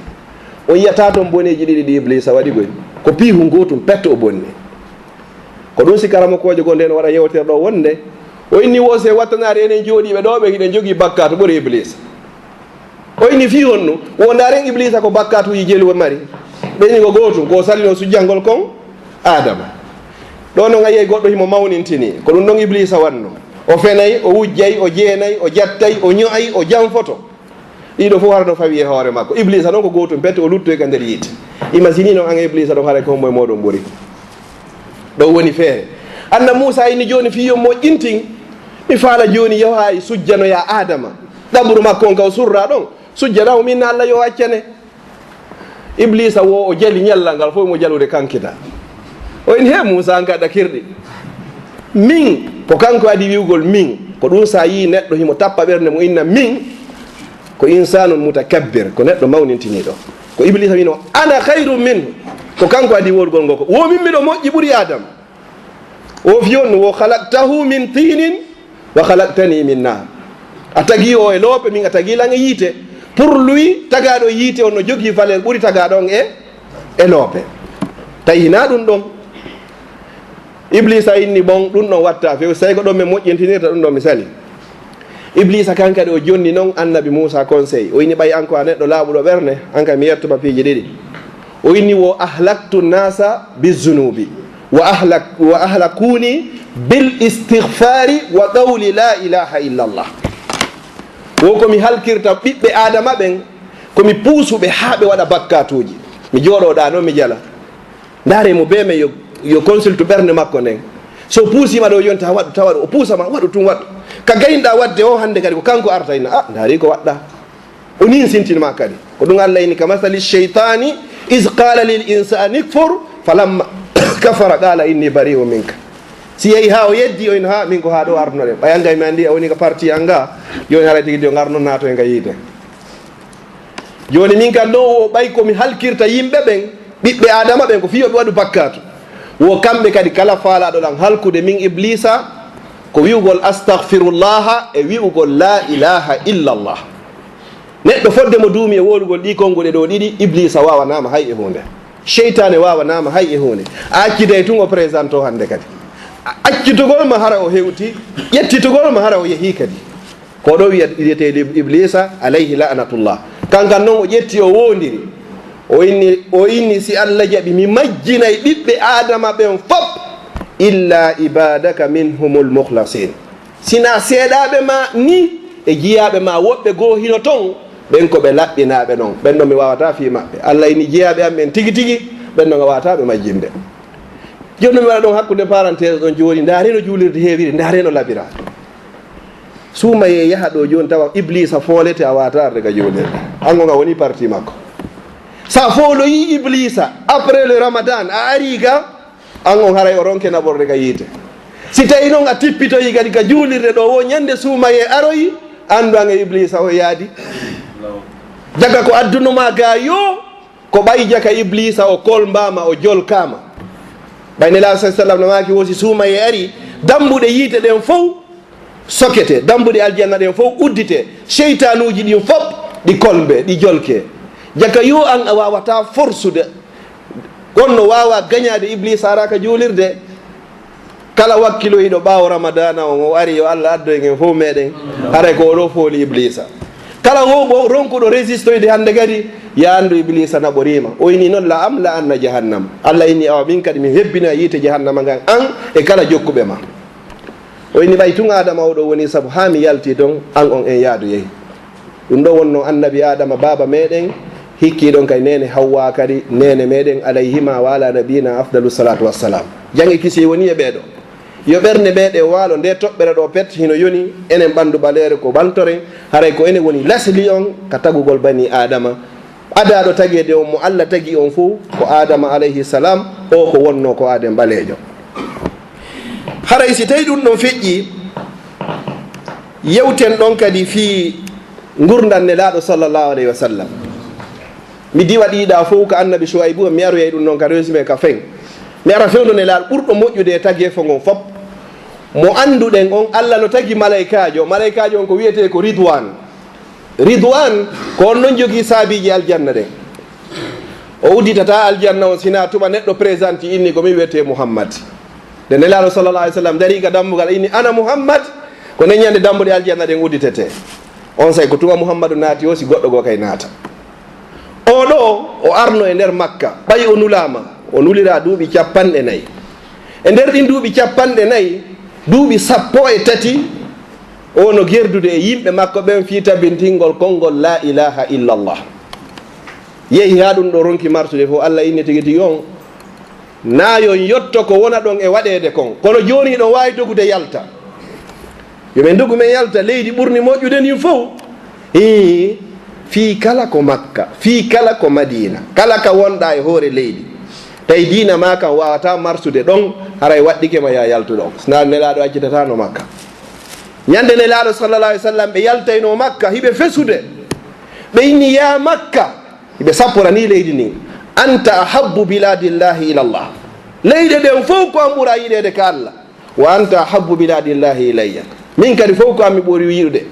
o yiyata toon boneji ɗiɗi ɗi iblisa waɗi goy ko piihu gotum petto o bonni ko ɗum si karamakojo go nden waɗa yewtere ɗo wonde o inni wose wattanare enen jooɗiɓe ɗo ɓe hiɗen jogui bakkatu ɓuuri iblisa o inni fi hon ɗum wondaren iblisa ko bakkatuji jelu mari ɓeni ko gotum ko salino sujjangol kon adama ɗo no gayi goɗɗo himo mawnintini ko ɗum ɗon iblisa wanno o fenayi o wujjayi o jeenayi o jattayi o ño'ayi o janfoto ɗiɗo fof hara ɗo fawi e hoore makko. Iblisa noon ko gotum pette o luttoy ka nder yiite. Imagine noon an e iblisa ɗon haara ko hombo e moɗon ɓuuri ɗo woni feere. Anna Moussa inni joni fiyo moƴƴintin mi faala joni yaha e sujjanoya adama ɗaɓɓuru makko on kaw surra ɗon sujjanamo min Allah yo accane. Iblisa wo o jali ñallal ngal fof mo jalude kankita o in he Moussa an gaɗa kirɗi min ko kanko adi wiwgol min ko ɗum sa yi neɗɗo himo tappa ɓernde mo inna min ko insanun mutakabbir ko neɗɗo mawnintiniɗo ko iblisa wino ana khairum minhu ko kanko adi wolgol ngoko wo min miɗo moƴƴi ɓuuri adam o fiyon wo halaktahu min tinin wa halaktani min nar a tagi o e loope min a tagi lan e yiite pour lui tagaɗo yiite on no jogui valeur ɓuuri tagaɗo on e loope tawi hina ɗum ɗon iblisa inni bon ɗum ɗon watta few so tawi ko ɗon mi moƴƴintinirta ɗum ɗon mi sali. Iblisa kankadi o jonni noon annabi Moussa conseil o inni ɓay an ko a neɗɗo laaɓuɗo ɓerne an ka mi yettuma piiji ɗiɗi o inni wo ahlaktu nasa bizunubi wa ahlakuni bil istighfari wa qawli la ilaha illa allah. Wo komi halkirta ɓiɓɓe adama ɓen komi puusuɓe ha ɓe waɗa bakkatuji mi jooɗoɗa noon mi jala ndaare mo be men yo consulte ɓernde makko nden so puusima ɗo yonta waɗu tawaɗo o puusama waɗu tum waɗu ka gayinɗa wadde o hande kadi ko kanko arta ina a ndaari ko waɗɗa o nin sintinma kadi ko ɗum Allah ini ka masali cheitani is qala lil insani kfur falamma kafara qala inni bari'u minka. Si yehi ha o yeddi o in ha min ko ha ɗo arnoɗe ɓayangay mi andi a woni ko parti anga joni haɗa tigui o garno nato e nga yiite joni min kam ɗo o ɓay komi halkirta yimɓe ɓen ɓiɓɓe adama ɓen ko fiyoɓe waɗu bakkatu wo kamɓe kadi kala faalaɗo ɗan halkude min iblisa ko wi'ugol astahfirullaha e wi'ugol la ilaha illallah. Neɗɗo fodde mo duumi e wolugol ɗi konguɗe ɗo ɗiɗi iblisa wawanama hay e hunde cheytane wawanama hay e hunde a accide tun o présente o hande kadi accitugol ma hara o hewti ƴettitugol ma hara o yeehi kadi ko ɗo wiyete iblisa alayhi la'natullah kankan noon o ƴetti o wondiri o inni si Allah jaɓi mi majjinay ɓiɓɓe adama ɓen fop illa ibadaka minhumul mukhlasin sina seeɗaɓe ma ni e jiyaɓe ma woɓɓe goo hino ton ɓen ko ɓe laɓɓinaɓe noon ɓen ɗon mi wawata fi maɓɓe Allah ini jeeyaɓe am ɓen tigi tigi ɓen ɗon a wawataɓe majjinde. Joni mi waɗa ɗon hakkude parentése ɗon joni ndaareno juulirde heewiri ndaareno labira suumaye yaha ɗo joni tawa iblisa foolete a wawata arde ga juulirde hango nga woni parti makko sa fooloyi iblisa après le ramadan a ari ga an on haray o ronke naɓorde ga yiite si tawi noon a tippitoyi kadi ka juulirde ɗo wo ñande suumaye aroyi andu an e iblisa o yaadi jaga ko addunuma ga yo ko ɓay jaka iblisa o kolmbama o jolkama ɓayne la sallam no maki wosi suumaye ari dambuɗe yiite ɗen fof sokete dambuɗe aljanna ɗen fof uddite cheytanuji ɗin fof ɗi kolbe ɗi jolke jaka yo an a wawata forsude gonno wawa gañade iblisa araka juulirde kala wakkiloyiɗo ɓaawo ramadana o ari yo Allah addo en fof meɗen haray ko oɗo fooli iblisa kala wo ronkuɗo résistoyde hande kadi yaandu iblisa naɓorima o ini noon la am la anna jahannam allah inni awa min kadi mi hebbina yiite jahannama ngan an e kala jokkuɓe ma o ini ɓay tun adama oɗo woni saabu ha mi yalti don an on en yaadu yehi ɗum ɗo wonno annabi adama baba meɗen hikkiɗon kay nene hawwa kadi nene meɗen alayhima wa ala nabiyina afdalu salatu wassalam jangi kisi woni e ɓeeɗo yo ɓerde meɗe waalo nde toɓɓere ɗo pet hino yoni enen ɓandu ɓalere ko ɓaltoren haray ko ene woni lasli on ka tagugol bani adama adaɗo taguede on mo allah tagui on fo ko adama alayhi salam o ko wonno ko aden ɓalejo haray si tawi ɗum ɗon feƴƴi yewten ɗon kadi fi gurdan nelaɗo sallllahu alayhi wa sallam mi diwa ɗiɗa fof ko annabi Shuaybu mi aroyay ɗum noon ka résumé ka fen mi ara fewdo nelaɗo ɓurɗo moƴƴude e tague fo gon fop mo anduɗen on allah no tagui malaikajo on ko wiyete ko ridwan ko on noon jogui saabiji aljanna ɗen o udditata aljanna on sina tuma neɗɗo présente inni komi wiyete Mouhammad nde nelaɗo sallallah alih w sallam dari ka dambugal inni ana Mouhammad ko neññande dambuɗe aljanna ɗen udditete on say ko tuma Mouhammadu naati o si goɗɗo goo kay naata o ɗo o arno e nder makka ɓay o nulama o nulira duuɓi 40 e nder ɗin duuɓi 40 duuɓi 13 o no gerdude e yimɓe makko ɓen fi tabintingol konngol la ilaha illallah yehi ha ɗum ɗo ronki martude fof allah inni tigi tigi on nayon yotto ko wona ɗon e waɗede kon kono joni ɗon wawi dogude yalta yomin dogu men yalta leydi ɓurni moƴƴude ndin fof fi kala ko makka fi kala ko madina kala ka wonɗa e hoore leydi tawi dina ma kam wawata marsude ɗon haray waɗɗike ma ya yaltuɗo sina nelaɗo accitatano makka ñande nelaɗo sallallah alih w sallam ɓe yaltayno makka hiɓe fesude ɓe inni ya makka hiɓe sapporani leydi ni anta ahabbu biladillahi ila llah leyɗe ɗen fof ko an ɓuura yiɗede ka allah wa anta ahabbu biladillahi ilayya min kadi fof ko an mi ɓuuri yiɗude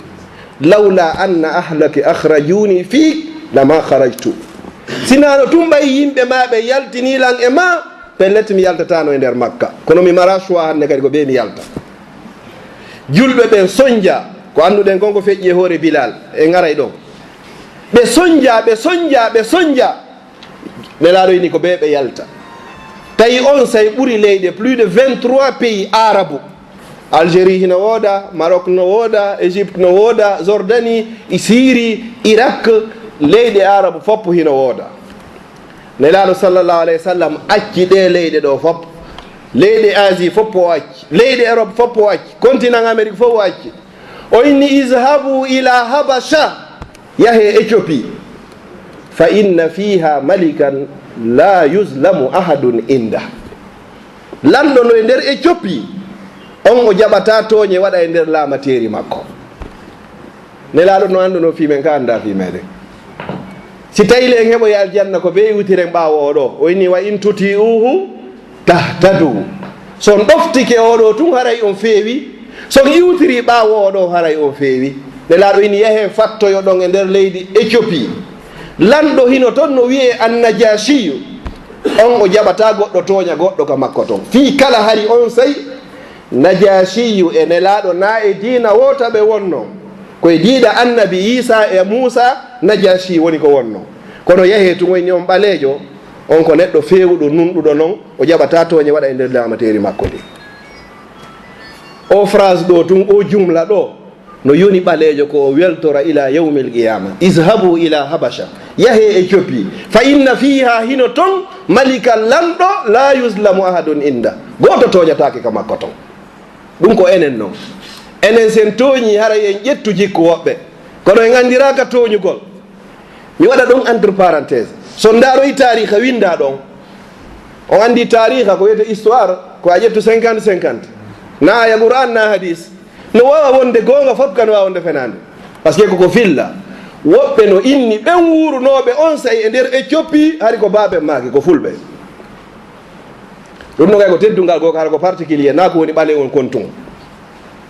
lawla anna ahlaki akhrajuni fik lama kharajtu sinano tumɓay yimɓe ma ɓe yaltinilan e ma pellete mi yaltatano e nder makka kono mi mara choix hande kadi ko ɓe mi yalta julɓe ɓen soñdia ko anduɗen konko feƴƴi e hoore Bilal e garay ɗon ɓe soñdia nelaɗo ini ko ɓe ɓe yalta tawi on say ɓuuri leyɗe plus de 23 pays arabe Algérie hino wooda, Maroc no wooda, Égypte no wooda, Jordanie, Syrie, Irak, leyɗe arabe fopp hino wooda nelaɗo sallllahu alayhi wa sallam acci ɗe leyɗe ɗo fopp leyɗe Asie fopp o acci leyɗe Europe fopp o acci continent Amérique fof o acci o inni izhabu ila habasha yahe Éthiopie fa inna fiha malikan la yuzlamu ahadun inda lanɗo no e nder Éthiopie on o jaɓata tooñe waɗa e nder laamateri makko nelaɗo no anduno fimen ka anda fimeɗen si tawi le en heɓoye aljanna ko ɓe iwtiren ɓawo oɗo o inni wa in tuti uhu tahtadu son ɗoftike oɗo tun haray on feewi son iwtiri ɓawo oɗo haray on feewi nelaɗo ini yahe fattoyo ɗon e nder leydi Éthiopie lanɗo hino toon no wiye annajasiyu on o jaɓata goɗɗo tooña goɗɗo ka makko toon fi kala hari on sey najasiyu e nelaɗo na e diina wota ɓe wonno koye diina annabi Isa e Musa najasi woni ko wonno kono yahe tumoyni on ɓalejo on ko neɗɗo fewuɗo nunɗuɗo noon o jaɓata toñe waɗa e nder lamateri makko ndi o phrase ɗo tun o jumla ɗo no yoni ɓalejo ko o weltora ila yawmil qiyama izhabu ila habasha yahe Éthiopie fa inna fiha hino ton malika lanɗo la yuslamu ahadun inda goto toñatake ka makko ton ɗum ko enen noon enen sen tooñi haray en ƴettu jikku woɓɓe kono en andiraka tooñugol mi waɗa ɗon entre parenthèse so ndaroyi tariha winda ɗon on andi tariha ko wiyete histoire ko a ƴettu 50-50 na aya qouran na hadis no wawa wonde gonga fof kan wawa wonde fenande par ce que koko filla woɓɓe no inni ɓen wurunoɓe on say e nder Éthiopie hari ko baɓe maki ko fulɓe ɗum no kay ko teddungal goko hara ko particulier na ko woni ɓale on kon tun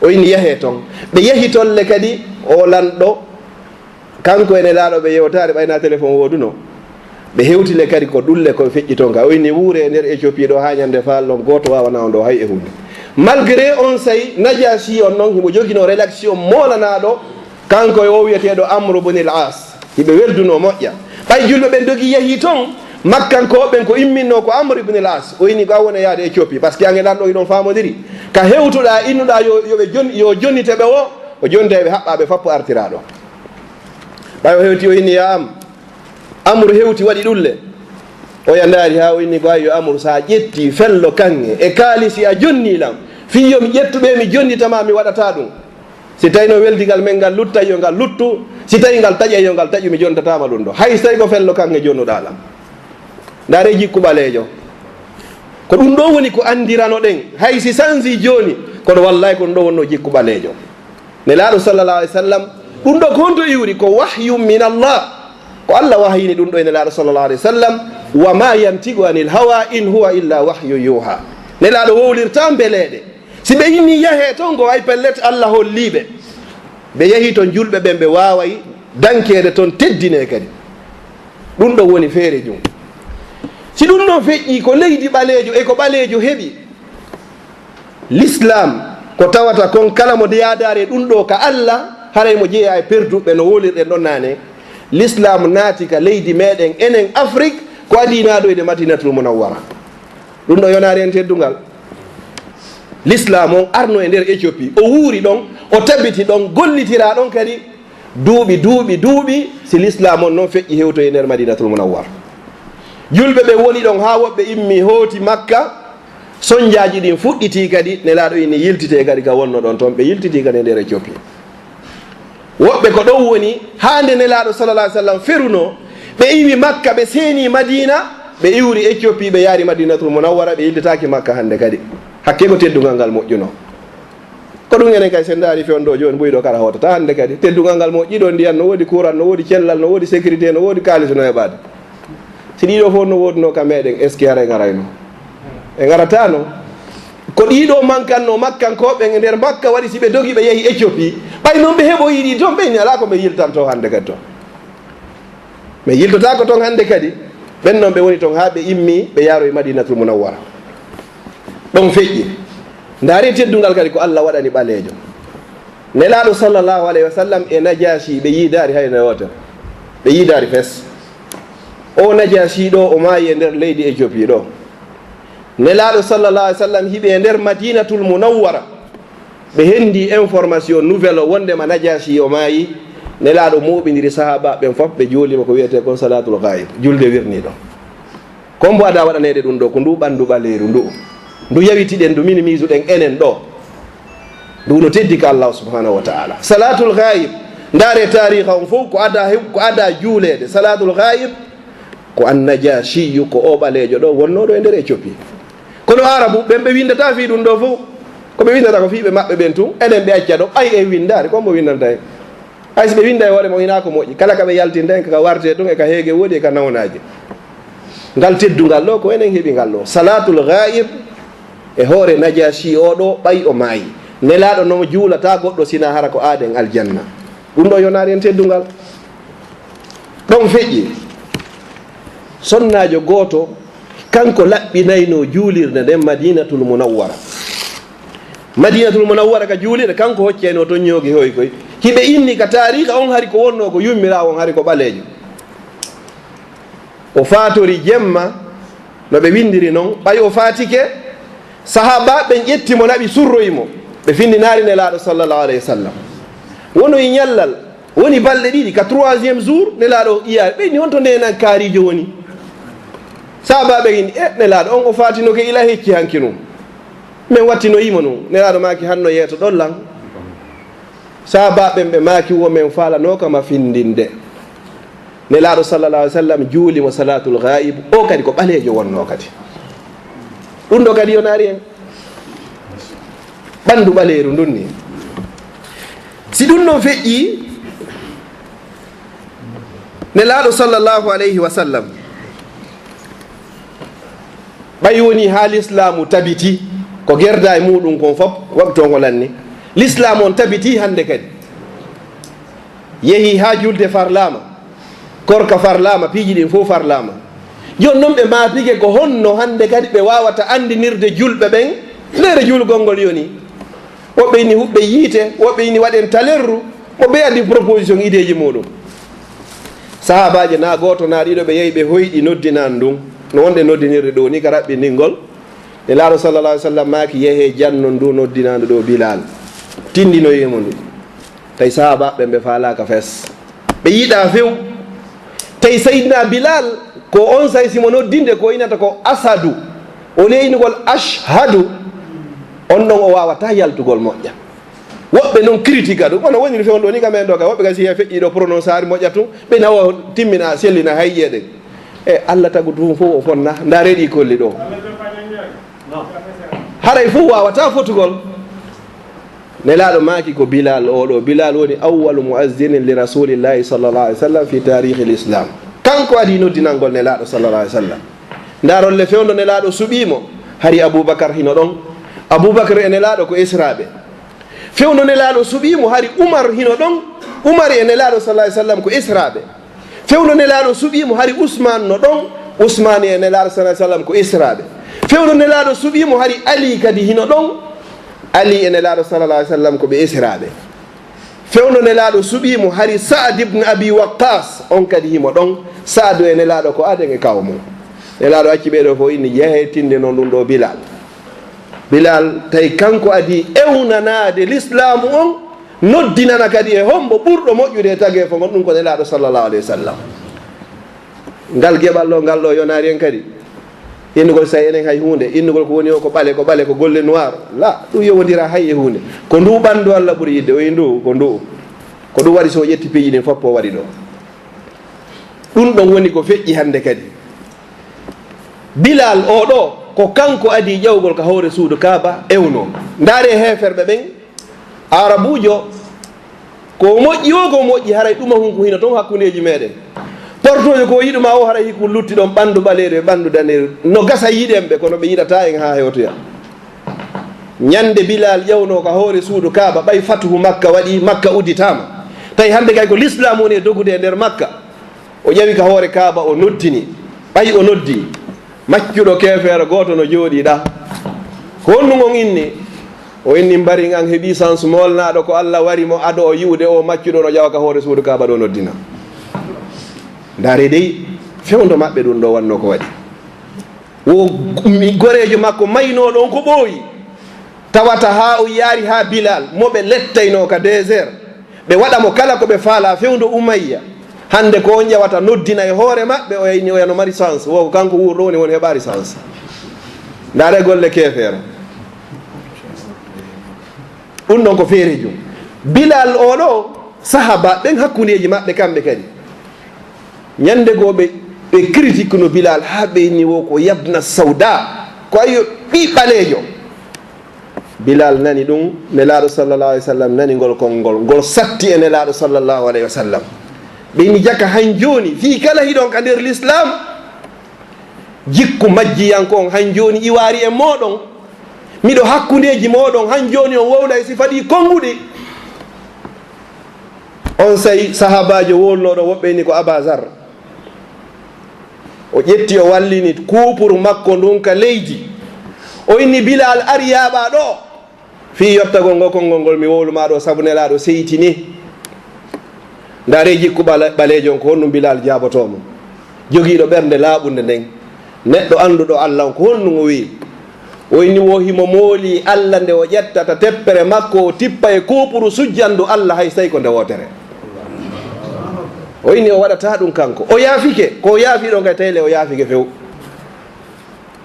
o inni yahe toon ɓe yehi tolle kadi o lanɗo kanko ene laaɗo ɓe yewtare ɓayna téléphone woduno ɓe hewtile kadi ko ɗulle ko feƴƴi toon ka o inni wuure e nder Éthiopie ɗo ha ñande fallon goto wawana on ɗo hay e hunde malgré on say najasi on noon himo jogino rédaction molanaɗo kanko e o wiyeteɗo Amru bnil As hiɓe welduno moƴƴa ɓay julɓe ɓen dogi yehi toon makkankoɓen ko imminno ko Amr ibn al-As o ini ga wona yaade Éthiopie par ce que angeɗan ɗo iɗon famodiri ka hewtuɗa innuɗa yo jonniteɓe o jondeɓe haɓɓaɓe fappo artiraɗo ɓay o hewti o inni ya am Amr hewti waɗi ɗulle o yandari ha o inni ko ay yo Amr sa ƴetti fello kange e kaalisi a jonnilam fiyo mi ƴettuɓe mi jonnitama mi waɗata ɗum si tawi no weldigal men ngal luttay yo ngal luttu si tawi ngal taƴay yo ngal taƴu mi jontatama ɗum ɗo hay so tawi ko fello kange jonnuɗaɗam ndaare jikku ɓaleejo ko ɗum ɗo woni ko andirano ɗen hay si sansi joni kono wallahi ko ɗum ɗo wonno jikku ɓaleejo nelaaɗo sallallah alih w sallam ɗum ɗo ko honto iwri ko wahyu min Allah ko Allah wahyini ɗum ɗo e nelaaɗo sallallah alih w sallam wa ma yantigu anil hawa in huwa illa wahyu yuha nelaaɗo wowlirta mbeleɗe si ɓe inni yahe toon go way pellet Allah holliɓe ɓe yehi toon julɓe ɓen ɓe waway dankede toon teddine kadi ɗum ɗo woni feere jum si ɗum ɗon feƴƴi ko leydi ɓaleejo e ko ɓaleejo heɓi l'islam ko tawata kon kala mo yadare ɗum ɗo ka Allah haray mo jeeya e perduɓe no wolirɗen ɗon nane l'islam naati ka leydi meɗen enen Afrique ko adinaɗo ede Madinatul Munawwara ɗum ɗo yonari en teddungal l'islam on arno e nder Éthiopie o wuuri ɗon o tabbiti ɗon gollitira ɗon kadi duuɓi si l'islam on noon feƴƴi hewto e nder Madinatul Munawwara julɓe ɓe woni ɗon ha woɓɓe immi hooti Makka soñjaji ɗin fuɗɗiti kadi nelaaɗo ini yiltite kadi ka wonno ɗon toon ɓe yiltiti kadi e nder Éthiopie woɓɓe ko ɗon woni ha nde nelaaɗo sallallah alih sallam feruno ɓe iwi Makka ɓe seeni Madina ɓe iwri Éthiopie ɓe yaari Madinatul Munawwara ɓe yiltitaki Makka hannde kadi hakke ko teddugal ngal moƴƴuno ko ɗum enen kadi sen daari fewn ɗo joni ɓoyi ɗo kara hotata hannde kadi teddugal ngal moƴƴiɗo ndiyan no woodi courant no woodi cellal no woodi sécurité no woodi kalis no heɓade si ɗiɗo fof no woodino ka meɗen est ce que hara garayno e garatano ko ɗiɗo mankanno makkankoɓe e nder Makka waɗi si ɓe dogi ɓe yeehi Éthiopie ɓay noon ɓe heɓoyiɗi toon ɓeyni ala ko ɓe yiltanto hannde kadi toon ɓe yiltotako toon hannde kadi ɓen noon ɓe woni toon ha ɓe immi ɓe yaaro e Madinatul Munawwara ɗon feƴƴi ndaari teddungal kadi ko Allah waɗani ɓaleejo nelaaɗo sallllahu alayhi wa sallam e Najashi ɓe yiidaari hayno wotere ɓe yiidaari fes o Najashi ɗo o maayi e nder leydi Éthiopie ɗo nelaaɗo sallllahu alih w sallam hiɓe e nder Madinatul Munawwara ɓe hendi information nouvelle o wondema Najashi o maayi nelaaɗo moɓidiri sahaba ɓen fof ɓe joolima ko wiyete kon salatul ghaib julde wirniɗo kon mbo ada waɗanede ɗum ɗo ko ndu ɓanndu ɓaleeru ndu yawitiɗen ndu minimise ɗen enen ɗo ndu no teddi ka Allah subhanahu wa taala salatul ghaib ndaare tariha on fof ko ada juulede salatul ghaib ko an Najashiyu ko o ɓaleejo ɗo wonnoɗo e nder Éthiopie kono arabu ɓen ɓe windata fi ɗum ɗo fof ko ɓe windata ko fiɓe maɓɓe ɓen tun enen ɓe acca ɗo ɓay e windade kon mo windanta en hay so ɓe winda e hoore mo hina ko moƴƴi kala ka ɓe yaltinta en kaka warte ɗum e ka heege woodi e ka nawnaji ngal teddungal ɗo ko enen heeɓi ngal ɗo salatul ghaib e hoore Najashi o ɗo ɓay o maayi nelaaɗo nomo juulata goɗɗo sina hara ko aaden aljanna ɗum ɗo yonaari en teddungal ɗon feƴƴi sonnajo gooto kanko laɓɓinayno juulirde nden Madinatul Munawwara Madinatul Munawwara ka juulirde kanko hoccayno toon ñoogi hoy koy hiɓe inni ka tariha on hari ko wonno ko yummira on hari ko ɓaleejo o faatori jemma no ɓe windiri noon ɓay o faatike sahaba ɓen ƴettimo naɓi surroyimo ɓe findinaari nelaaɗo sallllahu alayhi wa sallam wonoyi ñallal woni balɗe ɗiɗi ka 3e jour nelaaɗo iyaari ɓeyni honto ndenan kaarijo woni sahaba ɓe inni nelaaɗo on o faatinoke ila hecci hanki num min wattinoyimo num nelaaɗo maaki hanno yeeto ɗollan sahaba ɓen ɓe maaki wo men faalano kama findinde nelaaɗo sallllahu alih w sallam juulimo salatul ghaib o kadi ko ɓaleejo wonno kadi ɗum ɗo kadi yonaari en ɓanndu ɓaleeru ndun ni si ɗum ɗon feƴƴi nelaaɗo sallllahu alayhi wa sallam ɓay woni ha l'islamu tabiti ko gerda e muɗum kon fof waɓtongo lanni l'islam on tabiti hannde kadi yehi ha julde farlama korka farlama piiji ɗin fof farlama joni noon ɓe maapike ko honno hannde kadi ɓe wawata andinirde julɓe ɓen lere julgol ngol yoni woɓɓe ini huɓɓe yiite woɓɓe ini waɗen talerru woɓɓe andi proposition ideji muɗum sahabaji na goto na ɗiɗo ɓe yehi ɓe hoyɗi noddinan ɗum no wonde noddinirde ɗo ni ka raɓɓiningol nelaɗo sallallah alih w sallam maki yeehe janno ndu noddinandu ɗo Bilal tindinoyimo ndu tawi sahabaɓe ɓe falaka fes ɓe yiiɗa few tawi Seydina Bilal ko on say simo noddinde ko inata ko asadu o leynugol ashhadu on ɗon o wawata yaltugol moƴƴa woɓɓe noon critique a ɗum ono woniri fewn ɗo ni ka men ɗo ka woɓɓe kasi he feƴƴiɗo prononce ari moƴƴat tum ɓe nawa timmina sellina hayƴeɗen e Allah tagu tum fof o fonna nda reeɗi kolli ɗo haray fof wawata fotugol nelaɗo maki ko Bilal oɗo Bilal woni awwalu muazzinin li rasulillahi sallallah alih w sallam fi tarihi l' islam kanko adi noddinalngol nelaɗo sallallah alih w sallam ndarolle fewdo nelaɗo suɓimo hari Aboubacar hino ɗon Aboubacar e nelaɗo ko esraɓe fewdo nelaɗo suɓimo hari Oumar hino ɗon Oumar e nelaɗo sallah sallam ko esraɓe fewdo nelaɗo suɓimo hari Ousmane no ɗon Ousmane e nelaɗo sallah sallam ko esraɓe fewdo nelaɗo suɓimo hari Ali kadi hino ɗon Ali e nelaɗo sallallah alih sallam ko ɓe esraɓe fewdo nelaɗo suɓimo hari Saad ibne Abi Waqqas on kadi himo ɗon Saadu e nelaɗo ko aden e kaw mum nelaɗo acci ɓeɗo fof inni yehetinde noon ɗum ɗo Bilal Bilal tawi kanko adi ewnanade l'islamu on noddinana kadi e hombo ɓurɗo moƴƴude e tagi fo gon ɗum ko nelaɗo sallallahu alayhi wa sallam ngal gueɓal ɗo ngal ɗo yonari en kadi innugol sa enen hay hunde innugol ko woni o ko ɓale ko golle noir la ɗum yowodira hay e hunde ko ndu ɓandu Allah ɓuuri yidde o yi ndu ko ndu ko ɗum waɗi so ƴetti piiji ɗin foppo waɗi ɗo ɗum ɗon woni ko feƴƴi hande kadi Bilal oɗo ko kanko adi ƴewgol ka hawre suudu Kaaba ewno ndaare heferɓe ɓen arabujo ko moƴƴi o ko moƴƴi haray ɗuma hunko hino toon hakkundeji meɗen portojo ko yiɗuma o haray hiko lutti ɗon ɓandu ɓaleeru e ɓandu daneru no gasa yiɗen ɓe kono ɓe yiɗata en ha hewtoya ñande Bilal ƴewno ka hawre suudu Kaaba ɓay fatuhu Makka waɗi Makka udditama tawi hande kay ko l'islam woni e dogude e nder Makka o ƴewi ka hoore Kaaba o noddini ɓay o noddi maccuɗo kefeere goto no jooɗiɗa honnu on inni o inni mbari an heeɓi sens molnaɗo ko Allah wari mo ado o yiwde o maccuɗo no ƴawa ka hoore suudu Kaaba ɗo noddina ndaare dey fewndo maɓɓe ɗum ɗo wanno ko waɗi wo gorejo makko mayno ɗon ko ɓooyi tawata ha o yaari ha Bilal moɓe lettayno ka désert ɓe waɗamo kala ko ɓe faala fewndo Umayya hande ko on ƴewata noddina e hoore maɓɓe o yayni o yano mari sens wo kanko wuurɗo woni woni heɓari sens ndaare golle kefeere ɗum ɗon ko feere jum Bilal oɗo sahaba ɓen hakkundeji maɓɓe kamɓe kadi ñande goo ɓe critique no Bilal ha ɓeyni wo ko yabna sawda ko ayo ɓi ɓaleejo Bilal nani ɗum nelaɗo sallallahu alayhi wa sallam nani ngol konngol ngol satti e nelaɗo sallallahu alayhi wa sallam ɓeyni jaka han joni fi kala hiɗon ka nder l'islam jikku majjiyanko on han joni iwari e moɗon miɗo hakkundeji moɗon han joni on wowla e sifaɗi konguɗi on sayi sahabajo wolnoɗo woɓɓe ni ko Abazar o ƴetti o wallini kuupuru makko ndun ka leydi o inni Bilal ari yaaɓa ɗo fi yottagol ngo konngol ngol mi wowluma ɗo saabu nelaɗo seytini ndaare jikku ɓaleejon ko honnum Bilal jaabotomo jogiiɗo ɓernde laaɓunde nden neɗɗo annduɗo Allah ko honnum o wi o inni wo himo mooli Allah nde o ƴettata teppere makko o tippa e kuupuru sujjandu Allah hay so tawi ko nde wootere o inni o waɗata ɗum kanko o yaafike ko yaafiɗo kay tayle o yaafike few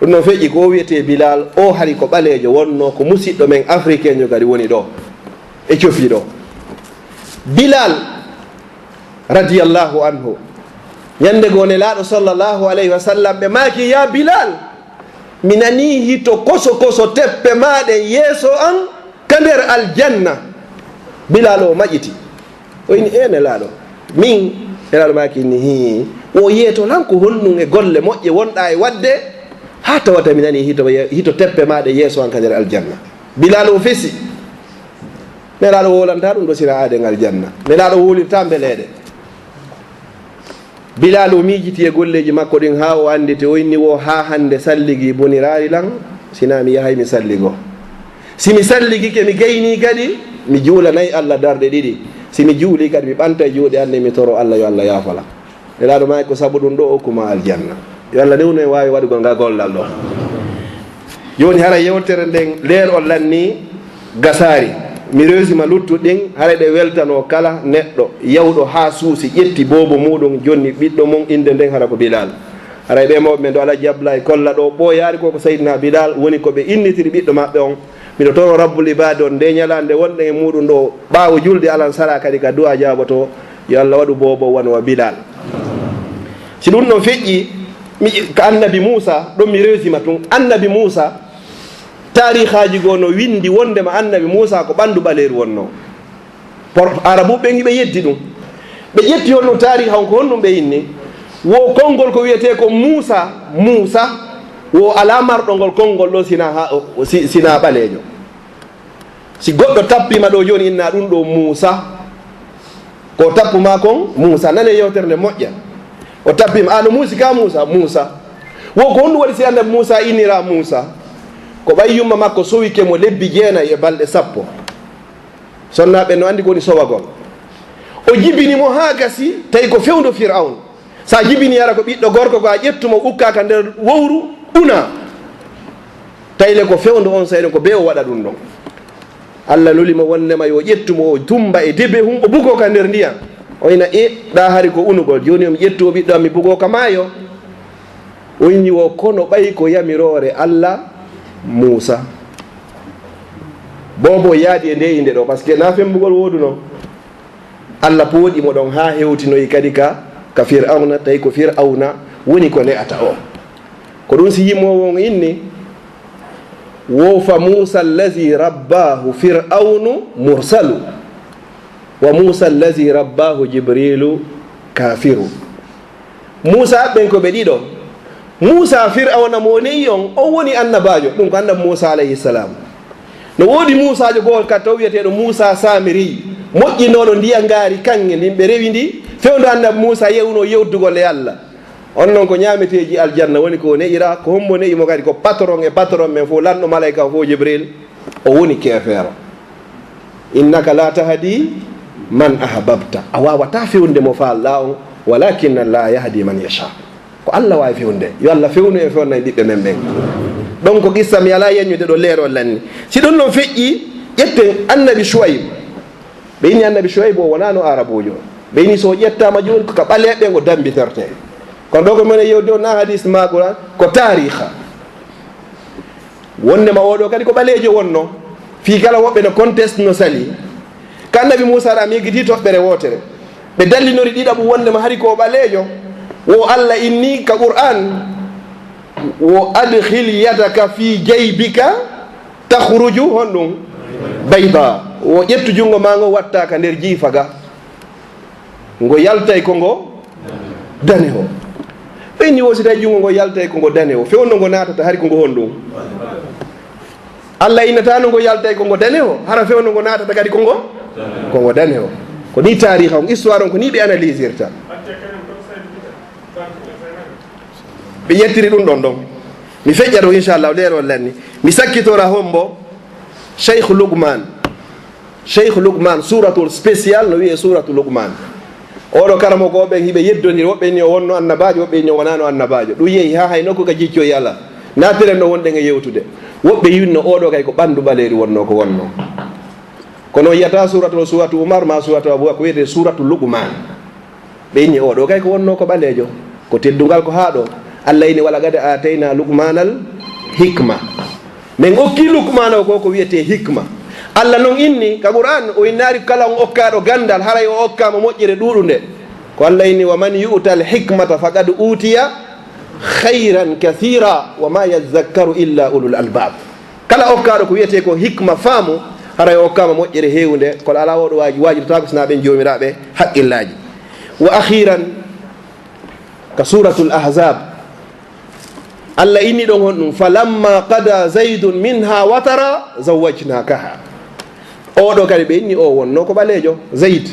ɗum noon feƴƴi ko wiyete Bilal o hari ko ɓaleejo wonno ko musidɗo men africain jo kadi woni ɗo e cofi ɗo Bilal radiyallahu anhu ñande goo nelaaɗo sallallahu alayhi wa sallam ɓe maaki ya Bilal mi nani hito koso teppe maɗe yeeso an ka nder aljanna Bilal o maƴiti o ini nelaaɗo min nelaaɗo maaki ni hi o yeeto lan ko honnum e golle moƴƴe wonɗa e wadde ha tawata mi nani hito teppe maɗe yeeso an ka nder aljanna Bilal o fesi nelaaɗo wolanta ɗum ɗo sina aaden aljanna nelaaɗo wolirta mbeleɗe Bilal o miijiti e golleji makko ɗin ha o andite o inni wo ha hande salligi bonirari lan sina mi yahay mi salligo simi salligike mi gayni kadi mi juulanayi Allah darɗe ɗiɗi simi juuli kadi mi ɓanta e juuɗe anne mi toro Allah yo Allah yaafala nelaɗo ma ko sabu ɗum ɗo okkuma aljanna. Yo Allah newnu en wawi waɗugol nga gollal ɗo. Joni hara yewtere nden leer o lanni gasari mi resima luttuɗin haɗa ɗe weltano kala neɗɗo yawɗo ha suusi ƴetti bobo muɗum jonni ɓiɗɗo mum inde nden hara ko Bilal. Haray ɓe mawɓe men ɗo Alaji Abdoulaye kolla ɗo ɓooyaari ko Seydina Bilal woni ko ɓe innitiri ɓiɗɗo maɓɓe on. Miɗo toro rabbul ibade on nde ñalande wonɗen e muɗum ɗo ɓaawo julde alan sara kadi ka du'a jaboto yo Allah waɗu bobo wonwa Bilal. Si ɗum ɗon feƴƴi ko annabi Moussa ɗon mi resima tun annabi Moussa tarihaji goo no windi wondema annabi Moussa ko ɓanndu ɓaleeri wonno arabuɓe ɓe yetti ɗum ɓe ƴetti honɗum tariha on ko honɗum ɓe inni wo konngol ko wiyete ko Moussa wo alamarɗo ngol konngol ɗo sina ɓaleejo. Si goɗɗo tappima ɗo joni inna ɗum ɗo Moussa ko tappuma kon Moussa nane yewtere nde moƴƴa o tappima ano muusi ka Moussa wo ko honɗum waɗi si annabi Moussa innira Moussa ko ɓay yumma makko sowike mo lebbi 9 e balɗe 10 sonnaɓe no andi ko woni sowagol o jibini mo ha gasi tawi ko fewndo Fir'aun sa jibini yara ko ɓiɗɗo gorko ko a ƴettumo ukkaka nder wowru una tayle ko fewndo on sayno ko be o waɗa ɗum ɗon. Allah lulimo wonnema yo ƴettumo o tumba e debe o bugo ka nder ndiyam o ina ɗa hari ko unugol joni omi ƴettu o ɓiɗɗo mi bugo ka maayo o inni wo kono ɓay ko yamirore Allah Moussa bobo yaadi e nde inde ɗo par ce que na fembugol wodu noon Allah pooɗi mo ɗon ha hewtinoyi kadi ka Fir'auna tawi ko Fir'auna woni ko ne'ata o ko ɗum si yimowo on inni wo fa Moussa allazi rabbahu Fir'aunu mursalu wa Moussa allazi rabbahu Jibrilu kafiru. Moussa ɓen ko ɓe ɗiɗo Moussa Fir'auna mo neyi on woni annabajo ɗum ko annabi Moussa alayhi salam. No woodi Moussa jo gool kat taw wiyeteɗo Moussa Samiri moƴƴinoɗo ndiya ngaari kanŋe ndin ɓe rewi ndi fewndo annabi Moussa yewno yewdugol e Allah on noon ko ñaameteji aljanna woni ko neƴira ko hommo neƴimo kadi ko patron men fof lanɗo malayika o fof Jibril o woni kefeero. Innaka la tahdi man ahbabta a wawata fewnde mo faalɗa on walakin Allah yahdi man yasha ko Allah wawi fewnde yo Allah fewnu e fewna e ɓiɓɓe men ɓen. ɗon ko qissa mi ala yeñude ɗo leerol lanni si ɗum ɗon feƴƴi ƴetten annabi Shuaib ɓe inni annabi Shuaib o wonano arabujo ɓe inni so ƴettama joni ko ɓaleɓe ngo dambiterte kono ɗo ko minen yewde o na hadis ma Qur'an ko tariha wondema oɗo kadi ko ɓaleejo wonno fi kala woɓɓe no conteste no sali ka annabi Moussa ɗa miigiti toɓɓere wotere ɓe dallinori ɗiɗaɓu wondema hari ko ɓaleejo wo Allah inni ka Qur'an wo adkhil yadaka fi jaybika takhruju honɗum bayda wo ƴettu jungo ma ngo watta ka nder jiifaga ngo yaltay ko ngo dane o ɓenni wo si tawi jungo ngo yaltay ko ngo dane o fewno ngo natata hari ko ngo honɗum Allah innatano ngo yaltay ko ngo dane o hara fewno ngo natata kadi ko ngo dane o ko ni tariha on histoire on ko ni ɓe analyse irta ɓe yettiri ɗum ɗon mi feƴƴa ɗo inchallah leerol lanni mi sakkitora hombo Cheikh Luqman suratul spécial no wiye suratul Luqman oɗo karamogo ɓen hiɓe yeddodiri woɓɓe ni o wonno annabajo woɓɓe ni o wonano annabajo ɗum yeehi ha hay nokku ka jiccoyi Allah natiren ɗo wonɗen e yewtude woɓɓe yinno oɗo kay ko ɓandu ɓaleri wonno ko wonno kono yiyata suratu Umar ma suratu Abubakar ko wiyete suratul Luqman ɓe inni oɗo kay ko wonno ko ɓalejo ko teddugal ko haɗo Allah ini wala gade atayna Luqmanal hikma min okki Luqman o ko wiyete hikma Allah non inni ka Qur'an o innari kala on okkaɗo gandal haray o okkama moƴƴere ɗuɗunde ko Allah inni wa man yu'tal hikmata faqad utiya khayran kathira wa ma yazakkaru illa ulul albab kala okkaɗo ko wiyete ko hikma faamu haray o okkama moƴƴere hewnde kono ala oɗo wajidotako sina ɓen jomiraɓe haqqillaji. Wa akhiran ka suratul ahzab Allah inni ɗon honɗum falamma qada zaydun minha watara zawwajnakaha oɗo kadi ɓe inni o wonno ko ɓalejo Zayd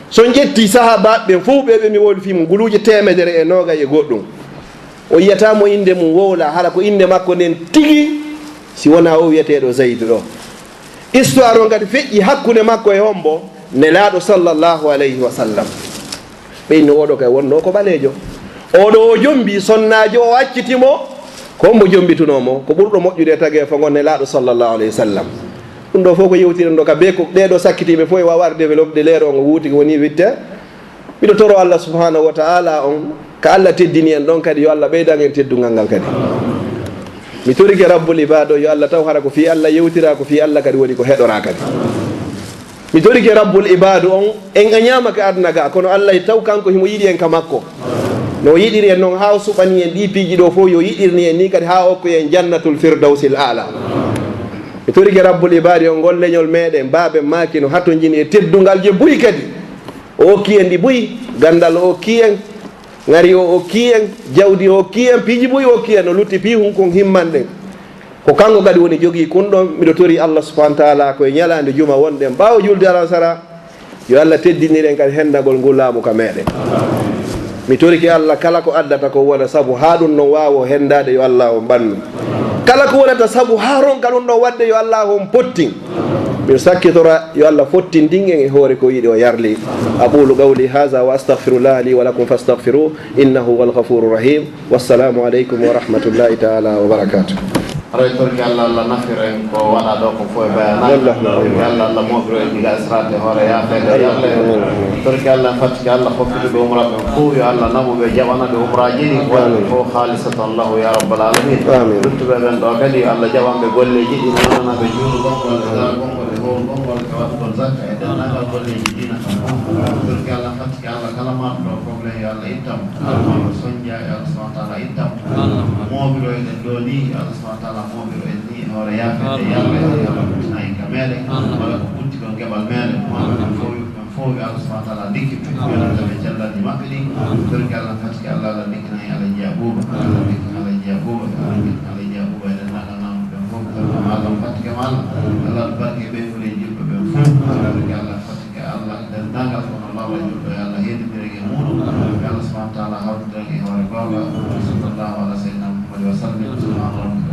so ƴetti sahabaɓe fof ɓeɓe mi woli fimo guluuje 120 e goɗɗum o yiyatamo inde mum wowla hala ko inde makko nden tigi si wona o wiyeteɗo Zayd ɗo histoire o kadi feƴƴi hakkude makko e hombo nelaɗo sallllahu alayhi wa sallam ɓeyni oɗo kay wonno ko ɓaleejo oɗo o jombi sonnajo o accitimo ko mbo jombitunomo ko ɓurɗo moƴƴude tagi fo gonne laaɗo sallllahu alayhi wa sallam ɗum ɗo fof ko yewtiren ɗo ka be ko ɗeɗo sakkitiɓe fof e wawa développé leer o ngo wuuti woni witte miɗo toro Allah subhanahu wa ta'ala on ka Allah teddini en ɗon kadi yo Allah ɓeydan en teddungal ngal kadi mi torike rabbul ibad o yo Allah taw hara ko fi Allah yewtira ko fi Allah kadi woni ko heɗora kadi mi torike rabbul ibad on en a ñamaka aduna ga kono Allah taw kanko himo yiɗi en ka makko no yiɗiri en noon ha suɓani en ɗi piiji ɗo fof yo yiɗirni en ni kadi ha hokku en jannatul firdausil ala mi torike rabbul ibadi on ngol leñol meɗen mbaɓe makino hatto jini e teddungal je ɓuuri kadi o hokki en ɗi ɓuuri gandal o hokki en ngari o hokki en jawdi o hokki en piiji ɓuuri o hokki en no lutti pi kon himmanɗen ko kanko kadi woni jogui kun ɗon miɗo tori Allah subahanahu wa taala koye ñalade juma wonɗen ɓawa julde alasara yo Allah teddiniren kadi hendagol ngol laamu ka meɗen mi toriki Allah kala ko addata ko wona saabu ha ɗum non wawo hendade yo Allah on ɓannu kala ko wonata saabu ha ronka ɗum ɗon wadde yo Allah on pottin min sakkitora yo Allah fottindin en e hoore ko yiɗi o yarli aqulu qawli hadha wa astaghfirullah li wa lakum fastaghfiruh innahu huwal ghafurur rahim wassalamu aleykum wa rahmatullahi taala wa barakatuh
aray torki Allah Allah nafira en ko waɗa ɗo ko fof e bayanaji torki Allah Allah moɓiro en diga srate hoore yaafede yalle torki Allah fatiki Allah hokkude ɓe umra ɓen fof yo Allah namuɓe jaɓanaɓe umraji ɗi waɗɓe fof halisatan lahu ya rabbal alamin luttuɓe ɓen ɗo kadi yo Allah jaɓanɓe golleji ɗi nananaɓe juuɗu gonngol e dal gonngol e hol gonngol e waɗgol zakka e dennagal golleji ɗina torki Allah fatiki Allah kala maɗo ɗo probléme yo Allah ittamo almama soñdia yo Allah subahana taala ittamo moɓiro eɗen ɗo ni yo Allah subahana taala moɓiro en ni hoore yaafede yalla yalla ɓutina en ka meɗen walla ko ɓutti ɗon geɓal meɗen ɓen fof yo Allah subahana taala dikkiɓe yonantaɓe jallalɗi maɓɓe ɗi torki Allah fatiki Allah Allah dikkina en Allah jeeya ɓuuɓa Allah dikkina Allah jeeya ɓuuɓa Allah jeeya ɓuuɓa eɗen nagal namu ɓen fof Allah fatikema Allah Allah barke ɓeyngole jilɓe ɓen fof torki Allah fatike Allah dendagal kono lawla julɗo yo Allah hedindiren e muɗum yo Allah subahana taala hawtidiren e hoore goga sallllahu ala sayyidina Muhammad wa sallim subhana rabbika